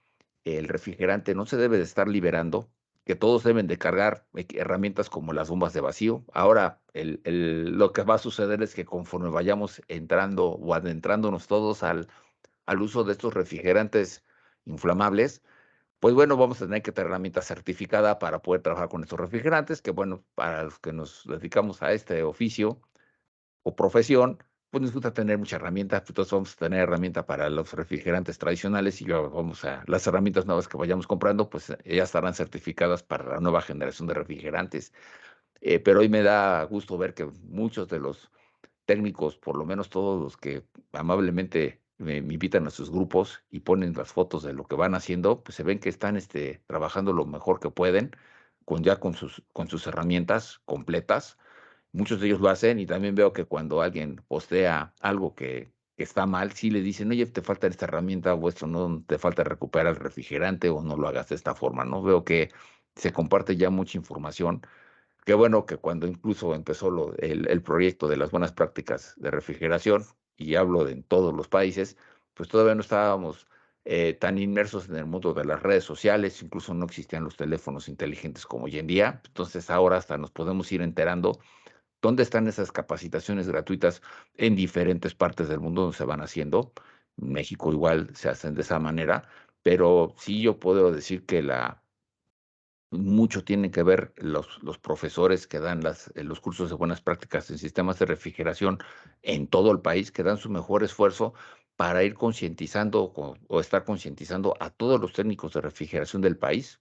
el refrigerante, no se debe de estar liberando, que todos deben de cargar herramientas como las bombas de vacío. Ahora, lo que va a suceder es que conforme vayamos entrando o adentrándonos todos al uso de estos refrigerantes inflamables, pues bueno, vamos a tener que tener herramienta certificada para poder trabajar con estos refrigerantes, que bueno, para los que nos dedicamos a este oficio o profesión, pues nos gusta tener mucha herramienta. Entonces vamos a tener herramienta para los refrigerantes tradicionales y luego las herramientas nuevas que vayamos comprando, pues ya estarán certificadas para la nueva generación de refrigerantes. Pero hoy me da gusto ver que muchos de los técnicos, por lo menos todos los que amablemente me invitan a sus grupos y ponen las fotos de lo que van haciendo, pues se ven que están trabajando lo mejor que pueden, con sus herramientas completas. Muchos de ellos lo hacen y también veo que cuando alguien postea algo que está mal, sí le dicen, oye, te falta esta herramienta o esto, no te falta recuperar el refrigerante o no lo hagas de esta forma, ¿no? Veo que se comparte ya mucha información. Qué bueno que cuando incluso empezó el proyecto de las buenas prácticas de refrigeración, y hablo en todos los países, pues todavía no estábamos tan inmersos en el mundo de las redes sociales, incluso no existían los teléfonos inteligentes como hoy en día. Entonces ahora hasta nos podemos ir enterando dónde están esas capacitaciones gratuitas en diferentes partes del mundo donde se van haciendo. En México igual se hacen de esa manera, pero sí yo puedo decir que mucho tienen que ver los profesores que dan los cursos de buenas prácticas en sistemas de refrigeración en todo el país, que dan su mejor esfuerzo para ir concientizando o estar concientizando a todos los técnicos de refrigeración del país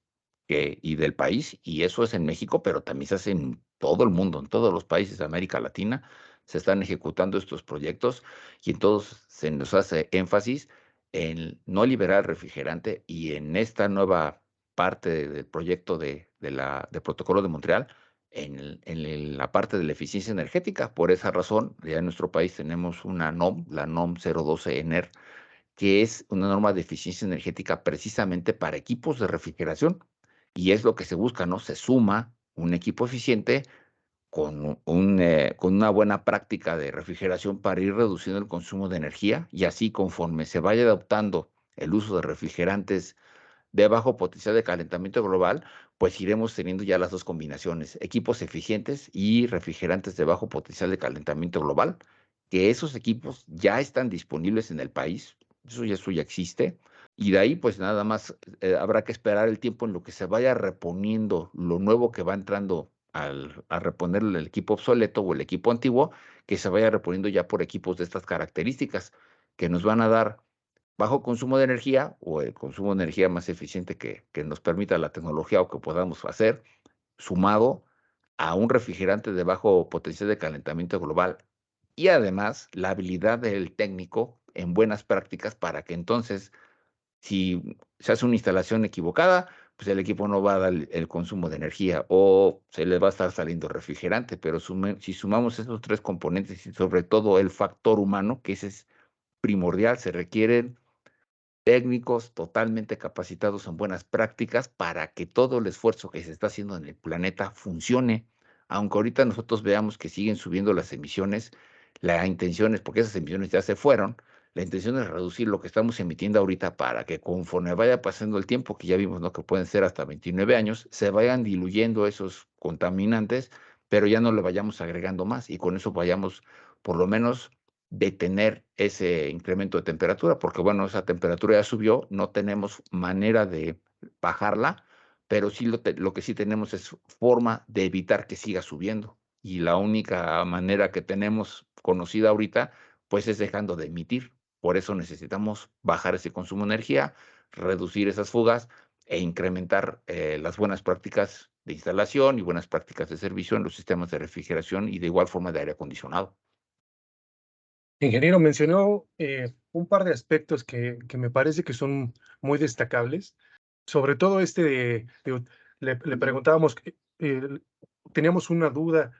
y eso es en México, pero también se hace en todo el mundo, en todos los países de América Latina, se están ejecutando estos proyectos y en todos se nos hace énfasis en no liberar el refrigerante y en esta nueva parte del proyecto de Protocolo de Montreal en la parte de la eficiencia energética. Por esa razón, ya en nuestro país tenemos una NOM, la NOM 012 ENER, que es una norma de eficiencia energética precisamente para equipos de refrigeración. Y es lo que se busca, ¿no? Se suma un equipo eficiente con una buena práctica de refrigeración para ir reduciendo el consumo de energía y así conforme se vaya adoptando el uso de refrigerantes de bajo potencial de calentamiento global, pues iremos teniendo ya las dos combinaciones, equipos eficientes y refrigerantes de bajo potencial de calentamiento global, que esos equipos ya están disponibles en el país, eso ya existe, y de ahí pues nada más habrá que esperar el tiempo en lo que se vaya reponiendo lo nuevo que va entrando a reponer el equipo obsoleto o el equipo antiguo, que se vaya reponiendo ya por equipos de estas características, que nos van a dar bajo consumo de energía o el consumo de energía más eficiente que nos permita la tecnología o que podamos hacer, sumado a un refrigerante de bajo potencial de calentamiento global y además la habilidad del técnico en buenas prácticas para que entonces, si se hace una instalación equivocada, pues el equipo no va a dar el consumo de energía o se le va a estar saliendo refrigerante, pero si sumamos esos tres componentes y sobre todo el factor humano, que ese es primordial, se requieren técnicos totalmente capacitados en buenas prácticas para que todo el esfuerzo que se está haciendo en el planeta funcione. Aunque ahorita nosotros veamos que siguen subiendo las emisiones, la intención es, porque esas emisiones ya se fueron, la intención es reducir lo que estamos emitiendo ahorita para que conforme vaya pasando el tiempo, que ya vimos, ¿no?, que pueden ser hasta 29 años, se vayan diluyendo esos contaminantes, pero ya no le vayamos agregando más y con eso vayamos por lo menos detener ese incremento de temperatura, porque bueno, esa temperatura ya subió, no tenemos manera de bajarla, pero sí lo que sí tenemos es forma de evitar que siga subiendo. Y la única manera que tenemos conocida ahorita, pues es dejando de emitir. Por eso necesitamos bajar ese consumo de energía, reducir esas fugas e incrementar las buenas prácticas de instalación y buenas prácticas de servicio en los sistemas de refrigeración y de igual forma de aire acondicionado. Ingeniero, mencionó un par de aspectos que me parece que son muy destacables, sobre todo este le preguntábamos, teníamos una duda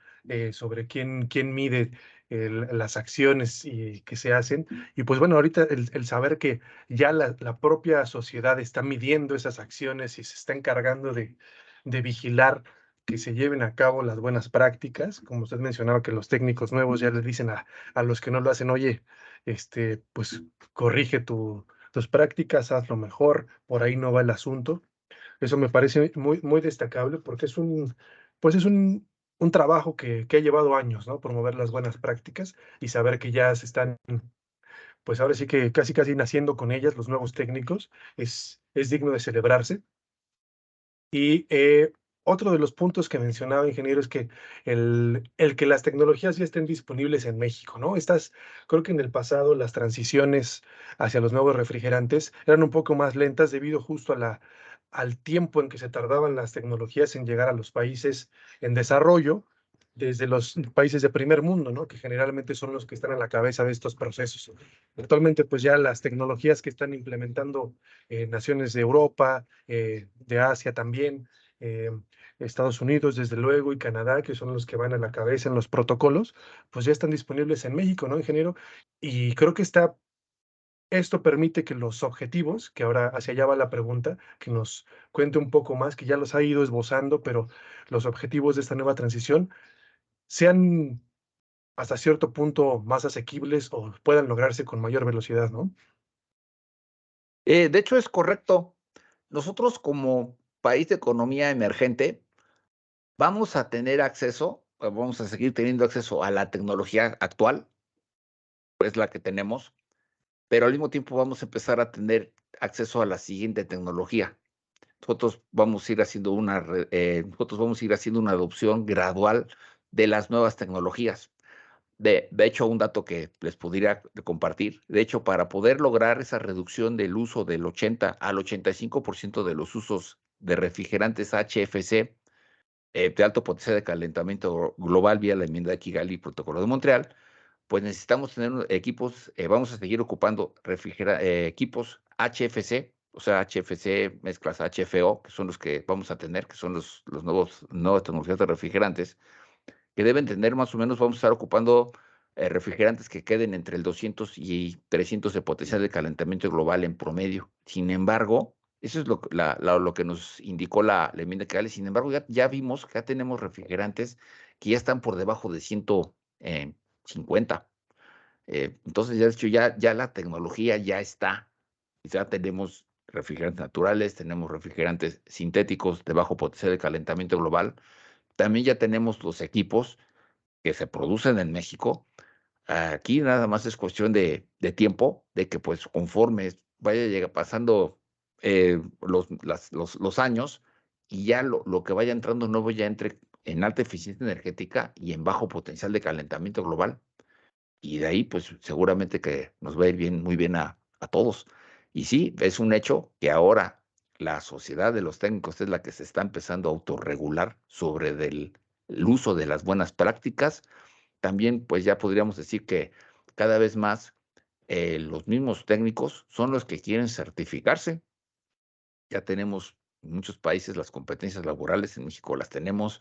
sobre quién mide las acciones que se hacen, y pues bueno, ahorita el saber que ya la propia sociedad está midiendo esas acciones y se está encargando de vigilar que se lleven a cabo las buenas prácticas, como usted mencionaba, que los técnicos nuevos ya les dicen a los que no lo hacen, oye, pues corrige tus prácticas, hazlo mejor, por ahí no va el asunto. Eso me parece muy destacable porque pues es un trabajo que ha llevado años, ¿no? Promover las buenas prácticas y saber que ya se están, pues ahora sí que casi naciendo con ellas los nuevos técnicos, es digno de celebrarse. Y otro de los puntos que mencionaba, ingeniero, es que el que las tecnologías ya estén disponibles en México, ¿no? Creo que en el pasado las transiciones hacia los nuevos refrigerantes eran un poco más lentas debido justo al tiempo en que se tardaban las tecnologías en llegar a los países en desarrollo, desde los países de primer mundo, ¿no? Que generalmente son los que están a la cabeza de estos procesos. Actualmente, pues ya las tecnologías que están implementando naciones de Europa, de Asia también, eh, Estados Unidos, desde luego, y Canadá, que son los que van a la cabeza en los protocolos, pues ya están disponibles en México, ¿no, ingeniero? Y creo que esto permite que los objetivos, que ahora hacia allá va la pregunta, que nos cuente un poco más, que ya los ha ido esbozando, pero los objetivos de esta nueva transición sean hasta cierto punto más asequibles o puedan lograrse con mayor velocidad, ¿no? De hecho, es correcto. Nosotros como país de economía emergente vamos a tener acceso, vamos a seguir teniendo acceso a la tecnología actual, es la que tenemos, pero al mismo tiempo vamos a empezar a tener acceso a la siguiente tecnología. Nosotros vamos a ir haciendo una adopción gradual de las nuevas tecnologías. De hecho, un dato que les podría compartir, de hecho, para poder lograr esa reducción del uso del 80 al 85% de los usos de refrigerantes HFC, de alto potencial de calentamiento global vía la enmienda de Kigali y Protocolo de Montreal, pues necesitamos tener equipos, vamos a seguir ocupando equipos HFC, o sea, HFC mezclas HFO, que son los que vamos a tener, que son los nuevas tecnologías de refrigerantes, que deben tener más o menos, vamos a estar ocupando refrigerantes que queden entre el 200 y 300 de potencial de calentamiento global en promedio. Sin embargo, eso es lo que nos indicó la enmienda que sin embargo, ya vimos que ya tenemos refrigerantes que ya están por debajo de 150. Entonces, ya de hecho, ya la tecnología ya está. Ya tenemos refrigerantes naturales, tenemos refrigerantes sintéticos de bajo potencial de calentamiento global. También ya tenemos los equipos que se producen en México. Aquí nada más es cuestión de tiempo, de que pues conforme pasando los años y ya lo que vaya entrando nuevo ya entre en alta eficiencia energética y en bajo potencial de calentamiento global. Y de ahí, pues seguramente que nos va a ir bien, muy bien a todos. Y sí, es un hecho que ahora la sociedad de los técnicos es la que se está empezando a autorregular sobre el uso de las buenas prácticas. También, pues ya podríamos decir que cada vez más los mismos técnicos son los que quieren certificarse. Ya tenemos en muchos países las competencias laborales, en México las tenemos,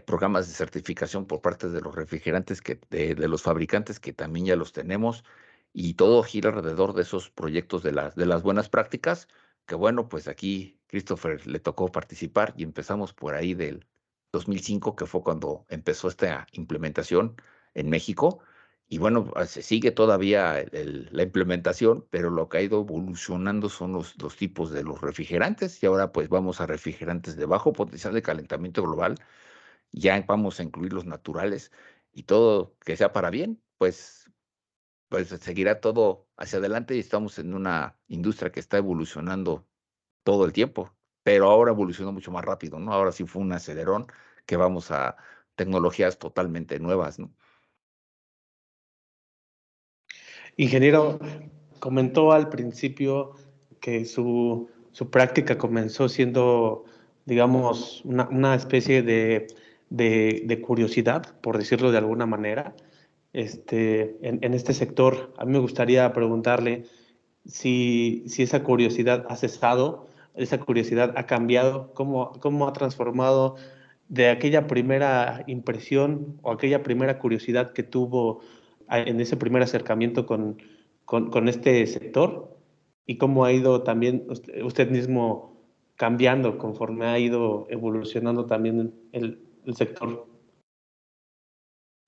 programas de certificación por parte de los refrigerantes, de los fabricantes que también ya los tenemos, y todo gira alrededor de esos proyectos de las buenas prácticas, que bueno, pues aquí Christopher le tocó participar y empezamos por ahí del 2005, que fue cuando empezó esta implementación en México. Y bueno, se sigue todavía la implementación, pero lo que ha ido evolucionando son los tipos de los refrigerantes, y ahora pues vamos a refrigerantes de bajo potencial de calentamiento global, ya vamos a incluir los naturales, y todo que sea para bien, pues seguirá todo hacia adelante, y estamos en una industria que está evolucionando todo el tiempo, pero ahora evolucionó mucho más rápido, ¿no? Ahora sí fue un acelerón que vamos a tecnologías totalmente nuevas, ¿no? Ingeniero, comentó al principio que su práctica comenzó siendo, digamos, una especie de curiosidad, por decirlo de alguna manera. En este sector, a mí me gustaría preguntarle si esa curiosidad ha cesado, esa curiosidad ha cambiado, cómo ha transformado de aquella primera impresión o aquella primera curiosidad que tuvo en ese primer acercamiento con este sector, y cómo ha ido también usted mismo cambiando conforme ha ido evolucionando también el sector.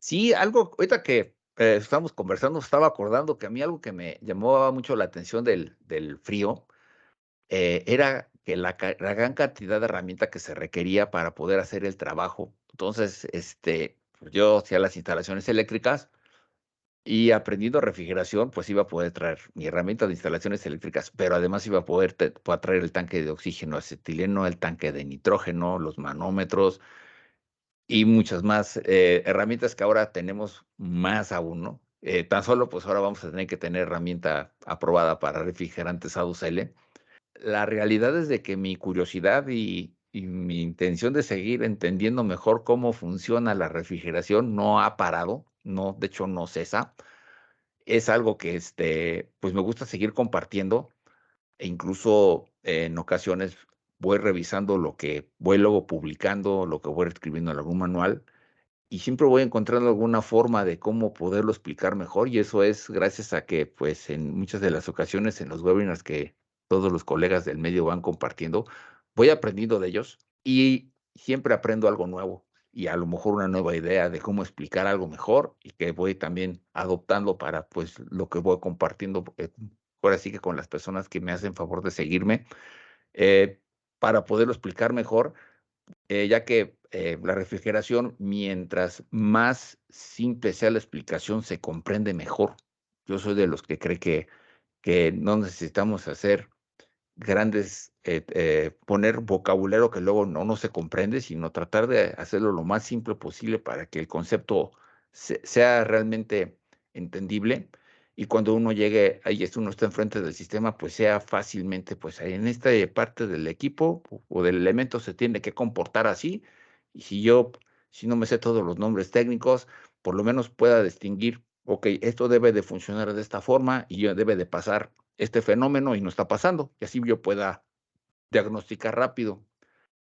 Sí, algo, ahorita que estamos conversando, estaba acordando que a mí algo que me llamaba mucho la atención del frío, era que la gran cantidad de herramienta que se requería para poder hacer el trabajo. Entonces, pues, yo hacía las instalaciones eléctricas, y aprendiendo refrigeración, pues iba a poder traer mi herramienta de instalaciones eléctricas, pero además iba a poder traer el tanque de oxígeno, acetileno, el tanque de nitrógeno, los manómetros y muchas más herramientas que ahora tenemos más aún, ¿no? Tan solo, pues ahora vamos a tener que tener herramienta aprobada para refrigerantes A2L. La realidad es de que mi curiosidad y mi intención de seguir entendiendo mejor cómo funciona la refrigeración no ha parado, no, de hecho no cesa. Es algo que pues me gusta seguir compartiendo, e incluso en ocasiones voy revisando lo que voy luego publicando, lo que voy escribiendo en algún manual, y siempre voy encontrando alguna forma de cómo poderlo explicar mejor, y eso es gracias a que, pues, en muchas de las ocasiones, en los webinars que todos los colegas del medio van compartiendo, voy aprendiendo de ellos, y siempre aprendo algo nuevo, y a lo mejor una nueva idea de cómo explicar algo mejor, y que voy también adoptando para, pues, lo que voy compartiendo, ahora sí que con las personas que me hacen favor de seguirme, eh, para poderlo explicar mejor, ya que la refrigeración, mientras más simple sea la explicación, se comprende mejor. Yo soy de los que cree que no necesitamos hacer grandes, poner vocabulario que luego no se comprende, sino tratar de hacerlo lo más simple posible para que el concepto sea realmente entendible. Y cuando uno llegue, ahí uno está enfrente del sistema, pues sea fácilmente, pues ahí en esta parte del equipo o del elemento se tiene que comportar así. Y si no me sé todos los nombres técnicos, por lo menos pueda distinguir, ok, esto debe de funcionar de esta forma y yo debe de pasar este fenómeno y no está pasando, y así yo pueda diagnosticar rápido,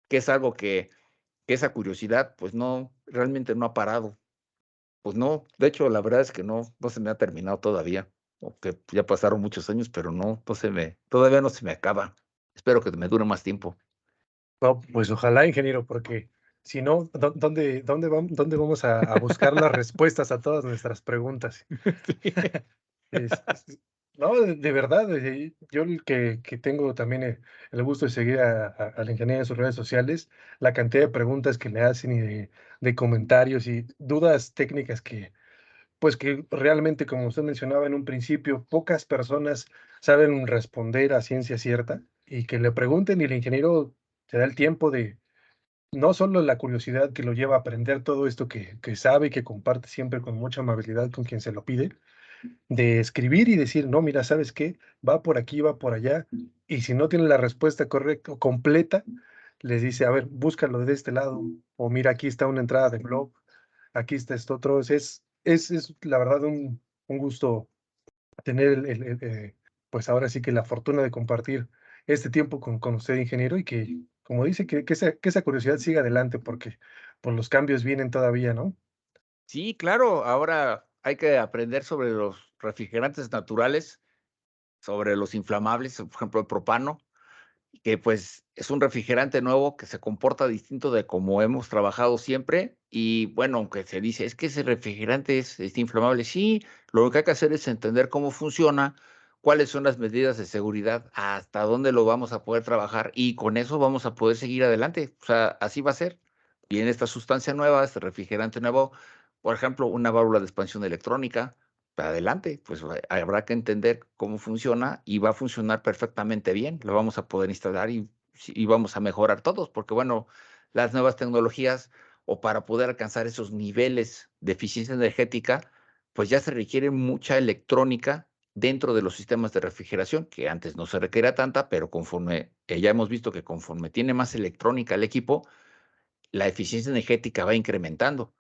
que es algo que esa curiosidad, pues no, realmente no ha parado. Pues no, de hecho, la verdad es que no se me ha terminado todavía, o que ya pasaron muchos años, pero todavía no se me acaba. Espero que me dure más tiempo. No, pues ojalá, ingeniero, porque si no, ¿dónde vamos a buscar las respuestas a todas nuestras preguntas? No, de verdad, yo el que tengo también el gusto de seguir al ingeniero en sus redes sociales, la cantidad de preguntas que le hacen y de comentarios y dudas técnicas pues que realmente, como usted mencionaba en un principio, pocas personas saben responder a ciencia cierta y que le pregunten y el ingeniero se da el tiempo no solo la curiosidad que lo lleva a aprender todo esto que sabe y que comparte siempre con mucha amabilidad con quien se lo pide, de escribir y decir, no, mira, ¿sabes qué? Va por aquí, va por allá. Y si no tiene la respuesta correcta o completa, les dice, a ver, búscalo de este lado. O mira, aquí está una entrada de blog, aquí está esto otro. Es la verdad un gusto tener pues ahora sí que la fortuna de compartir este tiempo con usted, ingeniero, y que, como dice, que esa curiosidad siga adelante, porque por los cambios vienen todavía, ¿no? Sí, claro, ahora hay que aprender sobre los refrigerantes naturales, sobre los inflamables, por ejemplo, el propano, que pues es un refrigerante nuevo que se comporta distinto de como hemos trabajado siempre. Y bueno, aunque se dice, es que ese refrigerante es inflamable, sí, lo que hay que hacer es entender cómo funciona, cuáles son las medidas de seguridad, hasta dónde lo vamos a poder trabajar y con eso vamos a poder seguir adelante. O sea, así va a ser. Viene esta sustancia nueva, este refrigerante nuevo, por ejemplo, una válvula de expansión electrónica, adelante, pues habrá que entender cómo funciona y va a funcionar perfectamente bien. Lo vamos a poder instalar y vamos a mejorar todos, porque bueno, las nuevas tecnologías o para poder alcanzar esos niveles de eficiencia energética, pues ya se requiere mucha electrónica dentro de los sistemas de refrigeración, que antes no se requería tanta, pero conforme ya hemos visto que conforme tiene más electrónica el equipo, la eficiencia energética va incrementando.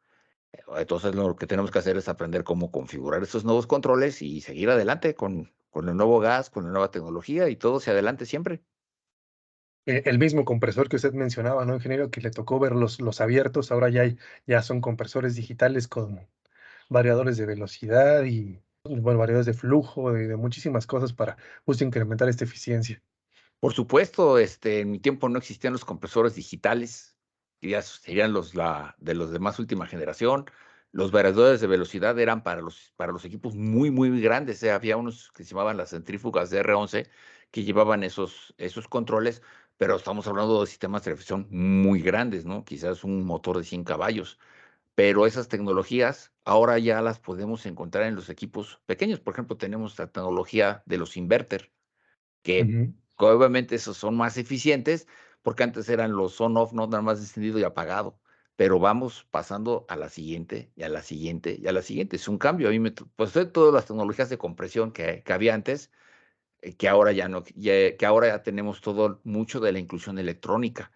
Entonces, lo que tenemos que hacer es aprender cómo configurar estos nuevos controles y seguir adelante con el nuevo gas, con la nueva tecnología y todo hacia adelante siempre. El mismo compresor que usted mencionaba, ¿no, ingeniero? Que le tocó ver los abiertos, ahora ya son compresores digitales con variadores de velocidad y, bueno, variadores de flujo, de muchísimas cosas para justo incrementar esta eficiencia. Por supuesto, en mi tiempo no existían los compresores digitales, que ya serían de los de más última generación. Los variadores de velocidad eran para los equipos muy, muy grandes. Había unos que se llamaban las centrífugas de R11 que llevaban esos controles, pero estamos hablando de sistemas de refrigeración muy grandes, ¿no? Quizás un motor de 100 caballos. Pero esas tecnologías ahora ya las podemos encontrar en los equipos pequeños. Por ejemplo, tenemos la tecnología de los inverter, que Ujú. obviamente esos son más eficientes, porque antes eran los on-off, ¿no? Nada más encendido y apagado, pero vamos pasando a la siguiente, y a la siguiente, y a la siguiente. Es un cambio. A mí pues, de todas las tecnologías de compresión que había antes, que ahora ya no, que ahora ya tenemos todo, mucho de la inclusión electrónica,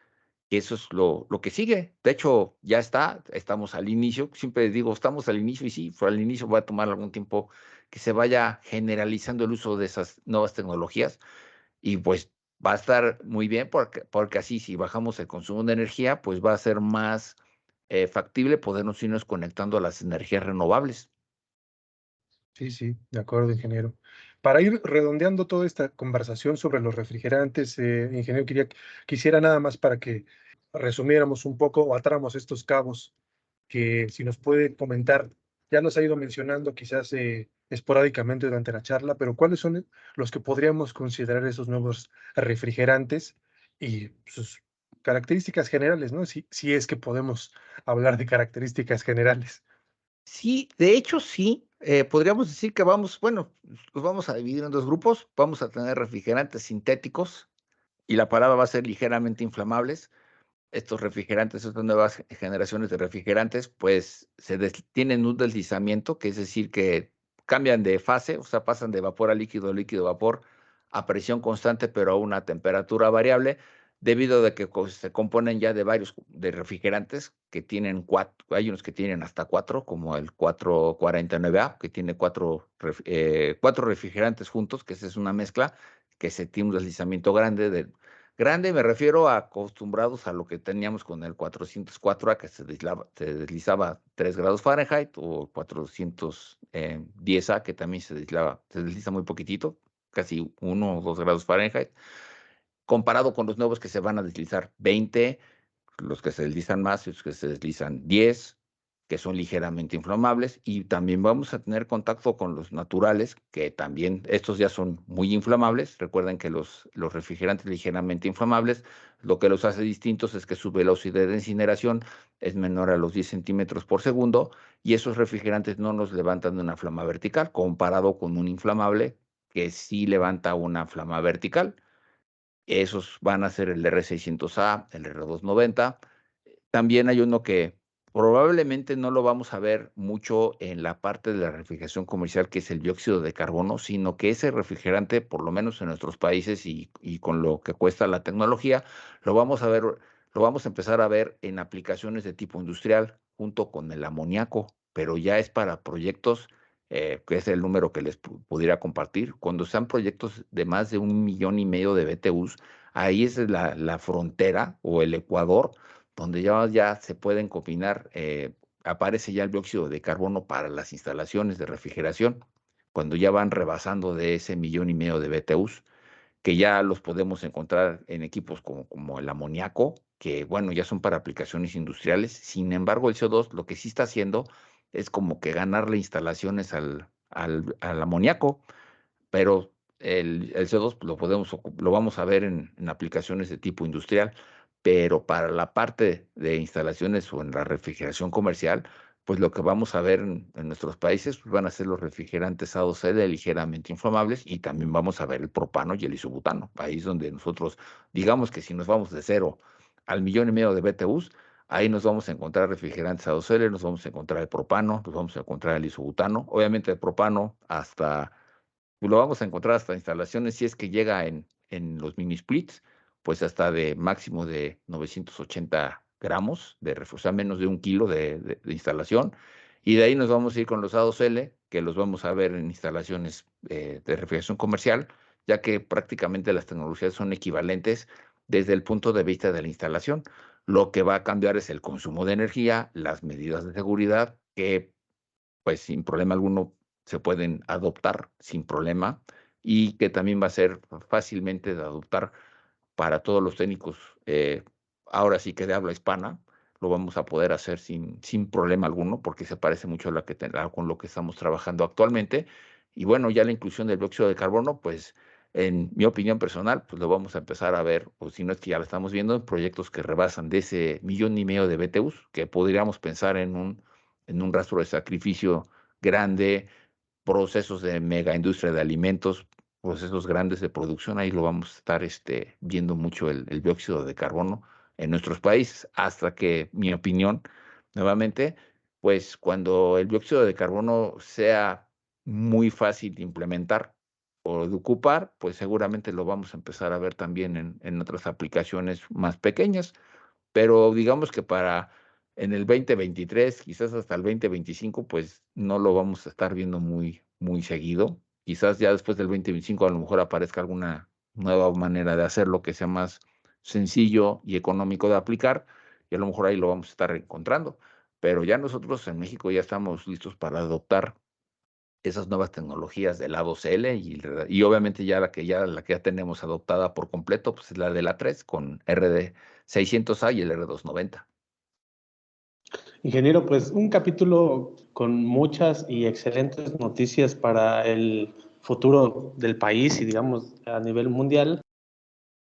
que eso es lo que sigue. De hecho, ya estamos al inicio. Siempre digo, estamos al inicio, y sí, pero al inicio va a tomar algún tiempo que se vaya generalizando el uso de esas nuevas tecnologías y pues va a estar muy bien porque así si bajamos el consumo de energía, pues va a ser más factible podernos irnos conectando a las energías renovables. Sí, sí, de acuerdo, ingeniero. Para ir redondeando toda esta conversación sobre los refrigerantes, ingeniero, quisiera nada más para que resumiéramos un poco o atáramos estos cabos, que si nos puede comentar, ya nos ha ido mencionando quizás esporádicamente durante la charla, pero ¿cuáles son los que podríamos considerar esos nuevos refrigerantes y sus características generales, ¿no? Si es que podemos hablar de características generales. Sí, de hecho sí, podríamos decir que bueno, los vamos a dividir en dos grupos. Vamos a tener refrigerantes sintéticos y la palabra va a ser ligeramente inflamables. Estos refrigerantes, estas nuevas generaciones de refrigerantes, pues tienen un deslizamiento, que es decir, que cambian de fase, o sea, pasan de vapor a líquido, líquido a vapor, a presión constante, pero a una temperatura variable, debido a que se componen ya de varios de refrigerantes que tienen cuatro, hay unos que tienen hasta cuatro, como el 449A, que tiene cuatro refrigerantes juntos, que esa es una mezcla, que se tiene un deslizamiento grande. Grande me refiero a acostumbrados a lo que teníamos con el 404A, que se deslizaba 3 grados Fahrenheit, o 410A, que también se desliza muy poquitito, casi 1 o 2 grados Fahrenheit, comparado con los nuevos que se van a deslizar 20, los que se deslizan más y los que se deslizan 10, que son ligeramente inflamables, y también vamos a tener contacto con los naturales, que también estos ya son muy inflamables. Recuerden que los refrigerantes ligeramente inflamables, lo que los hace distintos es que su velocidad de incineración es menor a los 10 centímetros por segundo, y esos refrigerantes no nos levantan una flama vertical, comparado con un inflamable que sí levanta una flama vertical. Esos van a ser el R600A, el R290, también hay uno que probablemente no lo vamos a ver mucho en la parte de la refrigeración comercial, que es el dióxido de carbono, sino que ese refrigerante, por lo menos en nuestros países y con lo que cuesta la tecnología, lo vamos a ver, lo vamos a empezar a ver en aplicaciones de tipo industrial junto con el amoníaco, pero ya es para proyectos, que es el número que les pudiera compartir. Cuando sean proyectos de más de 1,5 millones de BTUs, ahí es la frontera o el ecuador donde ya se pueden combinar, aparece ya el dióxido de carbono para las instalaciones de refrigeración, cuando ya van rebasando de ese 1,5 millones de BTUs, que ya los podemos encontrar en equipos como el amoníaco, que bueno, ya son para aplicaciones industriales. Sin embargo, el CO2 lo que sí está haciendo es como que ganarle instalaciones al amoníaco, pero el CO2 lo vamos a ver en aplicaciones de tipo industrial, pero para la parte de instalaciones o en la refrigeración comercial, pues lo que vamos a ver en nuestros países pues van a ser los refrigerantes A2L ligeramente inflamables, y también vamos a ver el propano y el isobutano. Ahí es donde nosotros, digamos que si nos vamos de 0 al 1,5 millones de BTUs, ahí nos vamos a encontrar refrigerantes A2L, nos vamos a encontrar el propano, nos vamos a encontrar el isobutano. Obviamente el propano lo vamos a encontrar hasta instalaciones, si es que llega en los mini splits, pues hasta de máximo de 980 gramos o sea, menos de 1 kilo de instalación. Y de ahí nos vamos a ir con los A2L, que los vamos a ver en instalaciones, de refrigeración comercial, ya que prácticamente las tecnologías son equivalentes desde el punto de vista de la instalación. Lo que va a cambiar es el consumo de energía, las medidas de seguridad, que pues sin problema alguno se pueden adoptar sin problema, y que también va a ser fácilmente de adoptar para todos los técnicos, ahora sí que de habla hispana, lo vamos a poder hacer sin problema alguno, porque se parece mucho a con lo que estamos trabajando actualmente. Y bueno, ya la inclusión del dióxido de carbono, pues en mi opinión personal, pues lo vamos a empezar a ver, o si no es que ya lo estamos viendo, en proyectos que rebasan de ese 1,5 millones de BTUs, que podríamos pensar en un rastro de sacrificio grande, procesos de mega industria de alimentos, procesos grandes de producción. Ahí lo vamos a estar, viendo mucho el dióxido de carbono en nuestros países, hasta que, mi opinión, nuevamente, pues cuando el dióxido de carbono sea muy fácil de implementar o de ocupar, pues seguramente lo vamos a empezar a ver también en otras aplicaciones más pequeñas. Pero digamos que para en el 2023, quizás hasta el 2025, pues no lo vamos a estar viendo muy, muy seguido. Quizás ya después del 2025 a lo mejor aparezca alguna nueva manera de hacerlo que sea más sencillo y económico de aplicar, y a lo mejor ahí lo vamos a estar encontrando. Pero ya nosotros en México ya estamos listos para adoptar esas nuevas tecnologías del A2L, y obviamente ya la que ya tenemos adoptada por completo, pues es la de la 3 con RD 600A y el R290. Ingeniero, pues un capítulo con muchas y excelentes noticias para el futuro del país y digamos a nivel mundial.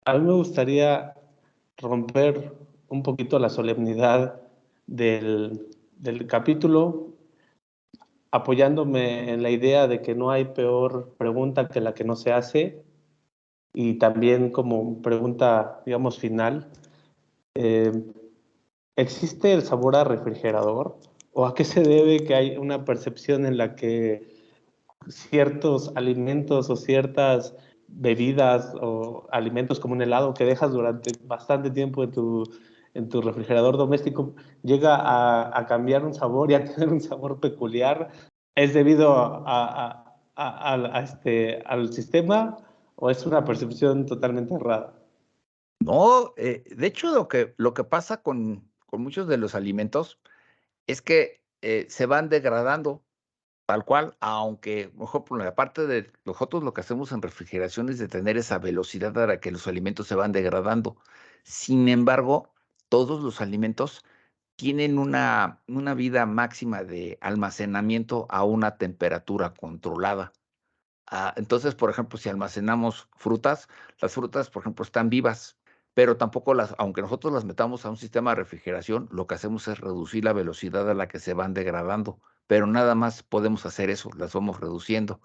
A mí me gustaría romper un poquito la solemnidad del capítulo, apoyándome en la idea de que no hay peor pregunta que la que no se hace, y también como pregunta, digamos, final, eh, ¿existe el sabor a refrigerador? ¿O a qué se debe que hay una percepción en la que ciertos alimentos o ciertas bebidas o alimentos como un helado que dejas durante bastante tiempo en tu refrigerador doméstico llega a cambiar un sabor y a tener un sabor peculiar? ¿Es debido al sistema o es una percepción totalmente errada? No, de hecho, lo que pasa con muchos de los alimentos es que, se van degradando. Tal cual, aunque, mejor por la parte de nosotros lo que hacemos en refrigeración es de tener esa velocidad a la que los alimentos se van degradando. Sin embargo, todos los alimentos tienen una vida máxima de almacenamiento a una temperatura controlada. Entonces, por ejemplo, si almacenamos frutas, las frutas, por ejemplo, están vivas, pero tampoco aunque nosotros las metamos a un sistema de refrigeración, lo que hacemos es reducir la velocidad a la que se van degradando, pero nada más podemos hacer eso, las vamos reduciendo.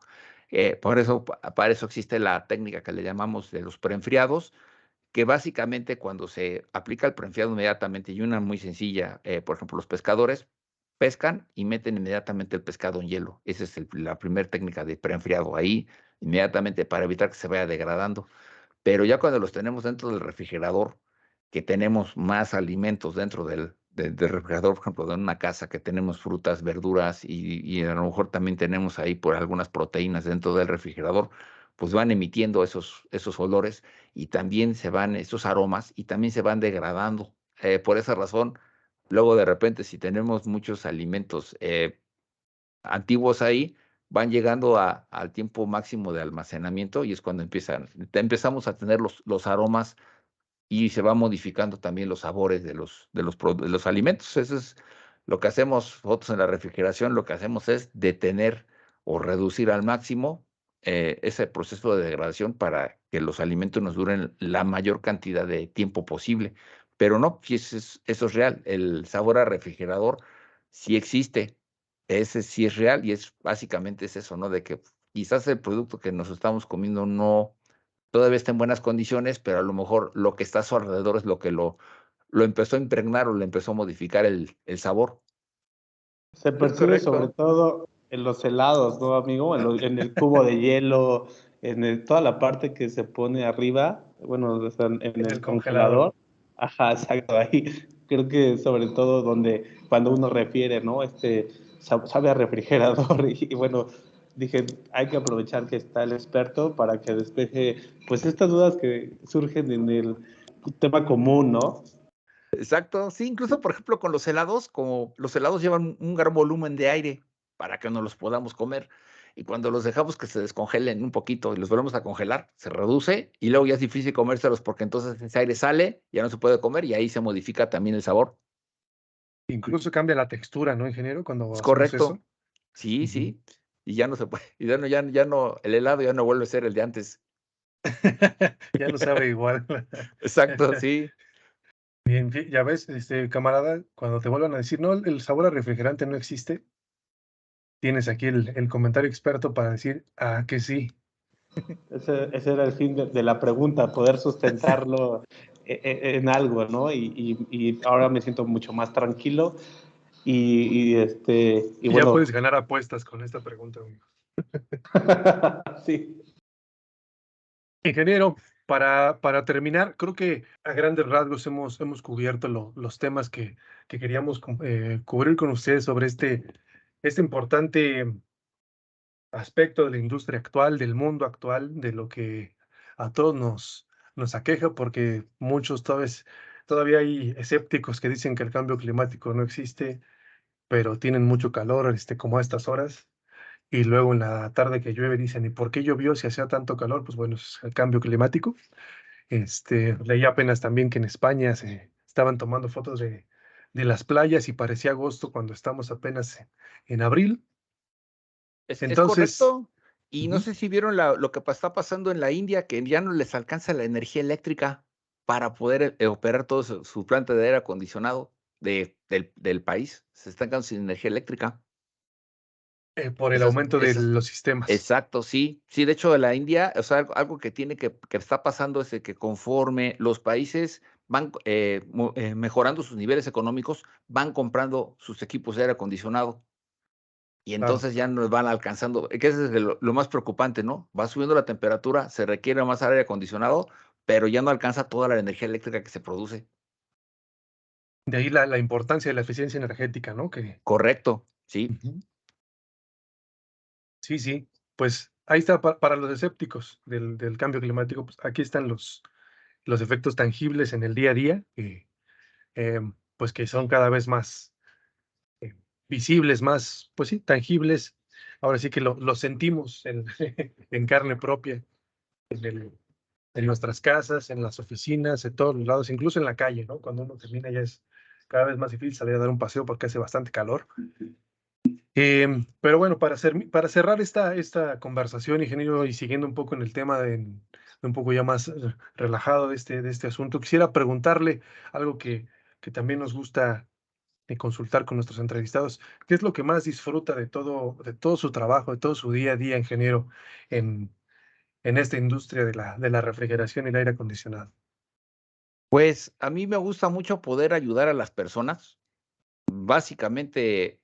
Por eso, para eso existe la técnica que le llamamos de los preenfriados, que básicamente cuando se aplica el preenfriado inmediatamente, y una muy sencilla, por ejemplo, los pescadores pescan y meten inmediatamente el pescado en hielo. Esa es la primera técnica de preenfriado ahí, inmediatamente para evitar que se vaya degradando. Pero ya cuando los tenemos dentro del refrigerador, que tenemos más alimentos dentro del refrigerador, por ejemplo, de una casa que tenemos frutas, verduras y a lo mejor también tenemos ahí por algunas proteínas dentro del refrigerador, pues van emitiendo esos olores y también se van esos aromas y también se van degradando. Por esa razón, luego de repente, si tenemos muchos alimentos antiguos ahí, van llegando al tiempo máximo de almacenamiento y es cuando empezamos a tener los aromas y se va modificando también los sabores de los alimentos. Eso es lo que hacemos nosotros en la refrigeración, lo que hacemos es detener o reducir al máximo ese proceso de degradación para que los alimentos nos duren la mayor cantidad de tiempo posible. Pero no, sí, eso es real. El sabor a refrigerador sí existe. Ese sí es real y básicamente es eso, ¿no? De que quizás el producto que nos estamos comiendo no todavía está en buenas condiciones, pero a lo mejor lo que está a su alrededor es lo que lo empezó a impregnar o le empezó a modificar el sabor. Se Es percibe sobre correcto. todo en los helados, ¿no, amigo? En el cubo de hielo, toda la parte que se pone arriba, bueno, o sea, en En el el congelador. congelador. Ajá, exacto, ahí creo que sobre todo cuando uno refiere, ¿no? Sabe a refrigerador y bueno, dije, hay que aprovechar que está el experto para que despeje, pues, estas dudas que surgen en el tema común, ¿no? Exacto, sí, incluso, por ejemplo, con los helados, como los helados llevan un gran volumen de aire para que no los podamos comer, y cuando los dejamos que se descongelen un poquito y los volvemos a congelar, se reduce, y luego ya es difícil comérselos porque entonces ese aire sale, ya no se puede comer, y ahí se modifica también el sabor. Incluso cambia la textura, ¿no, ingeniero? Cuando Es hacemos eso. correcto. Sí, Ujú. sí, y ya no se puede, y ya no, el helado ya no vuelve a ser el de antes. Ya no sabe igual. Exacto, sí. Bien, ya ves, camarada, cuando te vuelvan a decir, no, el sabor a refrigerante no existe, tienes aquí el comentario experto para decir, ah, que sí. Ese era el fin de la pregunta, poder sustentarlo en algo, ¿no? Y ahora me siento mucho más tranquilo y Y ya bueno, puedes ganar apuestas con esta pregunta, amigo. sí. Ingeniero, para terminar, creo que a grandes rasgos hemos cubierto los temas que queríamos cubrir con ustedes sobre este importante aspecto de la industria actual, del mundo actual, de lo que a todos nos aqueja, porque muchos todavía hay escépticos que dicen que el cambio climático no existe, pero tienen mucho calor, como a estas horas. Y luego en la tarde que llueve dicen, ¿y por qué llovió si hacía tanto calor? Pues bueno, es el cambio climático. Leí apenas también que en España se estaban tomando fotos de las playas y parecía agosto cuando estamos apenas en abril. Es Entonces, correcto. Y no ujú, sé si vieron lo que está pasando en la India, que ya no les alcanza la energía eléctrica para poder operar todo su planta de aire acondicionado del país. Se están quedando sin energía eléctrica. por el Eso es, aumento de eso es- los sistemas. exacto, sí. Sí, de hecho, la India, o sea, algo que está pasando es de que conforme los países van mejorando sus niveles económicos, van comprando sus equipos de aire acondicionado. Y Claro, entonces ya nos van alcanzando, que ese es lo más preocupante, ¿no? Va subiendo la temperatura, se requiere más aire acondicionado, pero ya no alcanza toda la energía eléctrica que se produce. de ahí la importancia de la eficiencia energética, ¿no? Correcto, sí. Ujú. Sí, sí, pues ahí está para los escépticos del cambio climático, pues aquí están los efectos tangibles en el día a día, pues que son cada vez más eh, visibles, más, pues sí, tangibles. Ahora sí que lo sentimos en carne propia, en, en nuestras casas, en las oficinas, en todos los lados, incluso en la calle, ¿no? Cuando uno termina ya es cada vez más difícil salir a dar un paseo porque hace bastante calor. Pero bueno, para cerrar esta conversación, ingeniero, y siguiendo un poco en el tema de un poco ya más relajado de este asunto, quisiera preguntarle algo que también nos gusta consultar con nuestros entrevistados. ¿Qué es lo que más disfruta de todo su trabajo, de todo su día a día, ingeniero, en esta industria de la refrigeración y el aire acondicionado? Pues a mí me gusta mucho poder ayudar a las personas. Básicamente,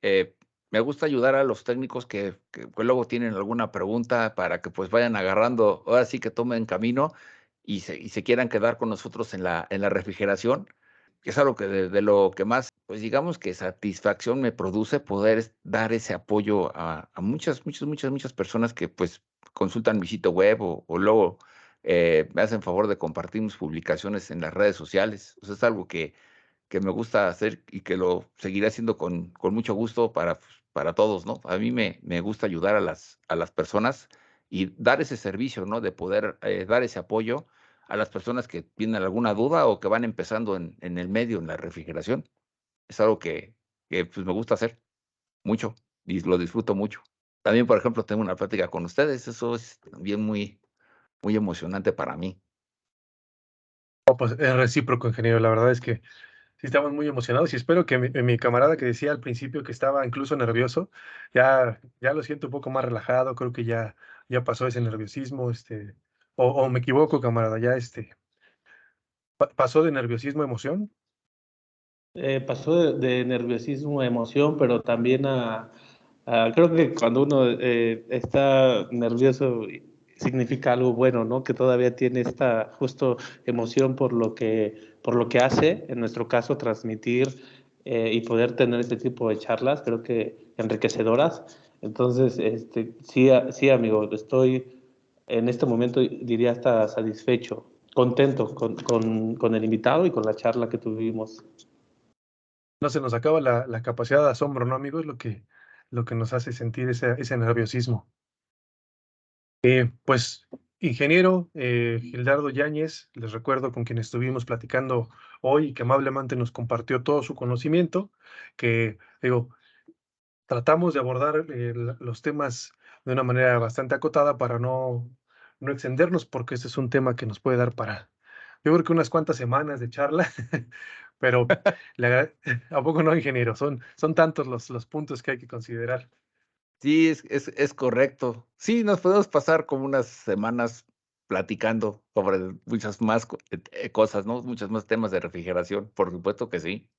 me gusta ayudar a los técnicos que luego tienen alguna pregunta para que, pues, vayan agarrando, ahora sí que tomen camino y se quieran quedar con nosotros en la refrigeración, que es algo que de lo que más, pues, digamos que satisfacción me produce poder dar ese apoyo a muchas, muchas, muchas, muchas personas que, pues, consultan mi sitio web o luego, me hacen favor de compartir mis publicaciones en las redes sociales. O sea, es algo que me gusta hacer y que lo seguiré haciendo con mucho gusto para, pues, para todos, ¿no? A mí me gusta ayudar a las personas y dar ese servicio, ¿no? De poder, dar ese apoyo a las personas que tienen alguna duda o que van empezando en el medio, en la refrigeración. Es algo que, pues, me gusta hacer mucho y lo disfruto mucho. También, por ejemplo, tengo una plática con ustedes, eso es también muy muy emocionante para mí. No, pues es recíproco, ingeniero. La verdad es que sí estamos muy emocionados y espero que mi camarada que decía al principio que estaba incluso nervioso, ya lo siento un poco más relajado, creo que ya pasó ese nerviosismo, o me equivoco, camarada, ya pasó de nerviosismo a emoción. Pasó de nerviosismo a emoción, pero también creo que cuando uno está nervioso significa algo bueno, ¿no? Que todavía tiene esta justo emoción por lo que hace, en nuestro caso, transmitir y poder tener este tipo de charlas, creo que enriquecedoras. Entonces, sí, sí, amigo, estoy en este momento, diría, hasta satisfecho, contento con el invitado y con la charla que tuvimos. No se nos acaba la capacidad de asombro, ¿no, amigos? Lo que nos hace sentir ese nerviosismo. Pues, ingeniero Gildardo Yáñez, les recuerdo con quien estuvimos platicando hoy y que amablemente nos compartió todo su conocimiento, que digo, tratamos de abordar los temas de una manera bastante acotada para no extendernos, porque este es un tema que nos puede dar para, yo creo que unas cuantas semanas de charla, pero ¿a poco no, ingeniero? Son tantos los puntos que hay que considerar. Sí, es correcto. Sí, nos podemos pasar como unas semanas platicando sobre muchas más cosas, ¿no? Muchos más temas de refrigeración, por supuesto que sí.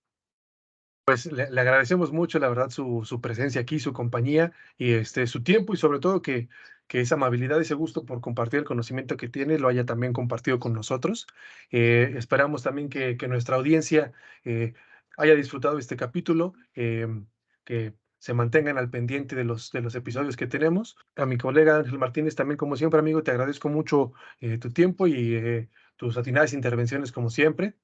Pues le agradecemos mucho, la verdad, su presencia aquí, su compañía y su tiempo y sobre todo que esa amabilidad, ese gusto por compartir el conocimiento que tiene, lo haya también compartido con nosotros. Esperamos también que nuestra audiencia haya disfrutado este capítulo, que se mantengan al pendiente de los episodios que tenemos. A mi colega Ángel Martínez también, como siempre, amigo, te agradezco mucho tu tiempo y tus atinadas intervenciones, como siempre.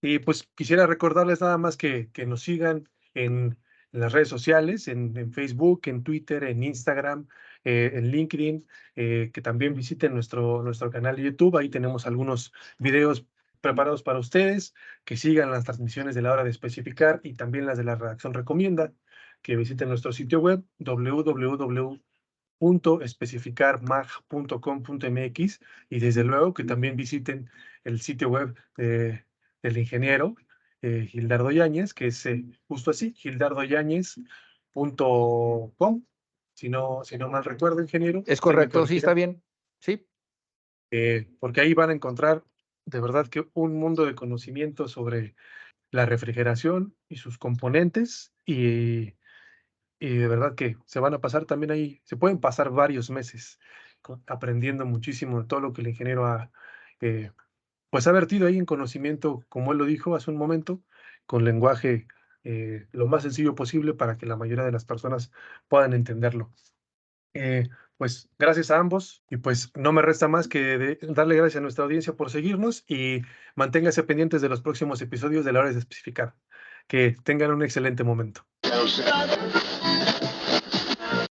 Y pues quisiera recordarles nada más que nos sigan en las redes sociales, en Facebook, en Twitter, en Instagram, en LinkedIn, que también visiten nuestro canal de YouTube. Ahí tenemos algunos videos preparados para ustedes, que sigan las transmisiones de la hora de especificar y también las de la redacción recomienda, que visiten nuestro sitio web www.especificarmag.com.mx y desde luego que también visiten el sitio web del ingeniero Gildardo Yáñez, que es justo así, gildardoyañez.com, si no mal recuerdo, ingeniero, Es usted me correcto, sí, está corregirá, bien. Sí, porque ahí van a encontrar de verdad que un mundo de conocimiento sobre la refrigeración y sus componentes y de verdad que se van a pasar también ahí, se pueden pasar varios meses aprendiendo muchísimo de todo lo que el ingeniero eh, pues ha vertido ahí en conocimiento, como él lo dijo hace un momento, con lenguaje lo más sencillo posible para que la mayoría de las personas puedan entenderlo. Eh, pues gracias a ambos y pues no me resta más que darle gracias a nuestra audiencia por seguirnos y manténganse pendientes de los próximos episodios de la hora de especificar. Que tengan un excelente momento.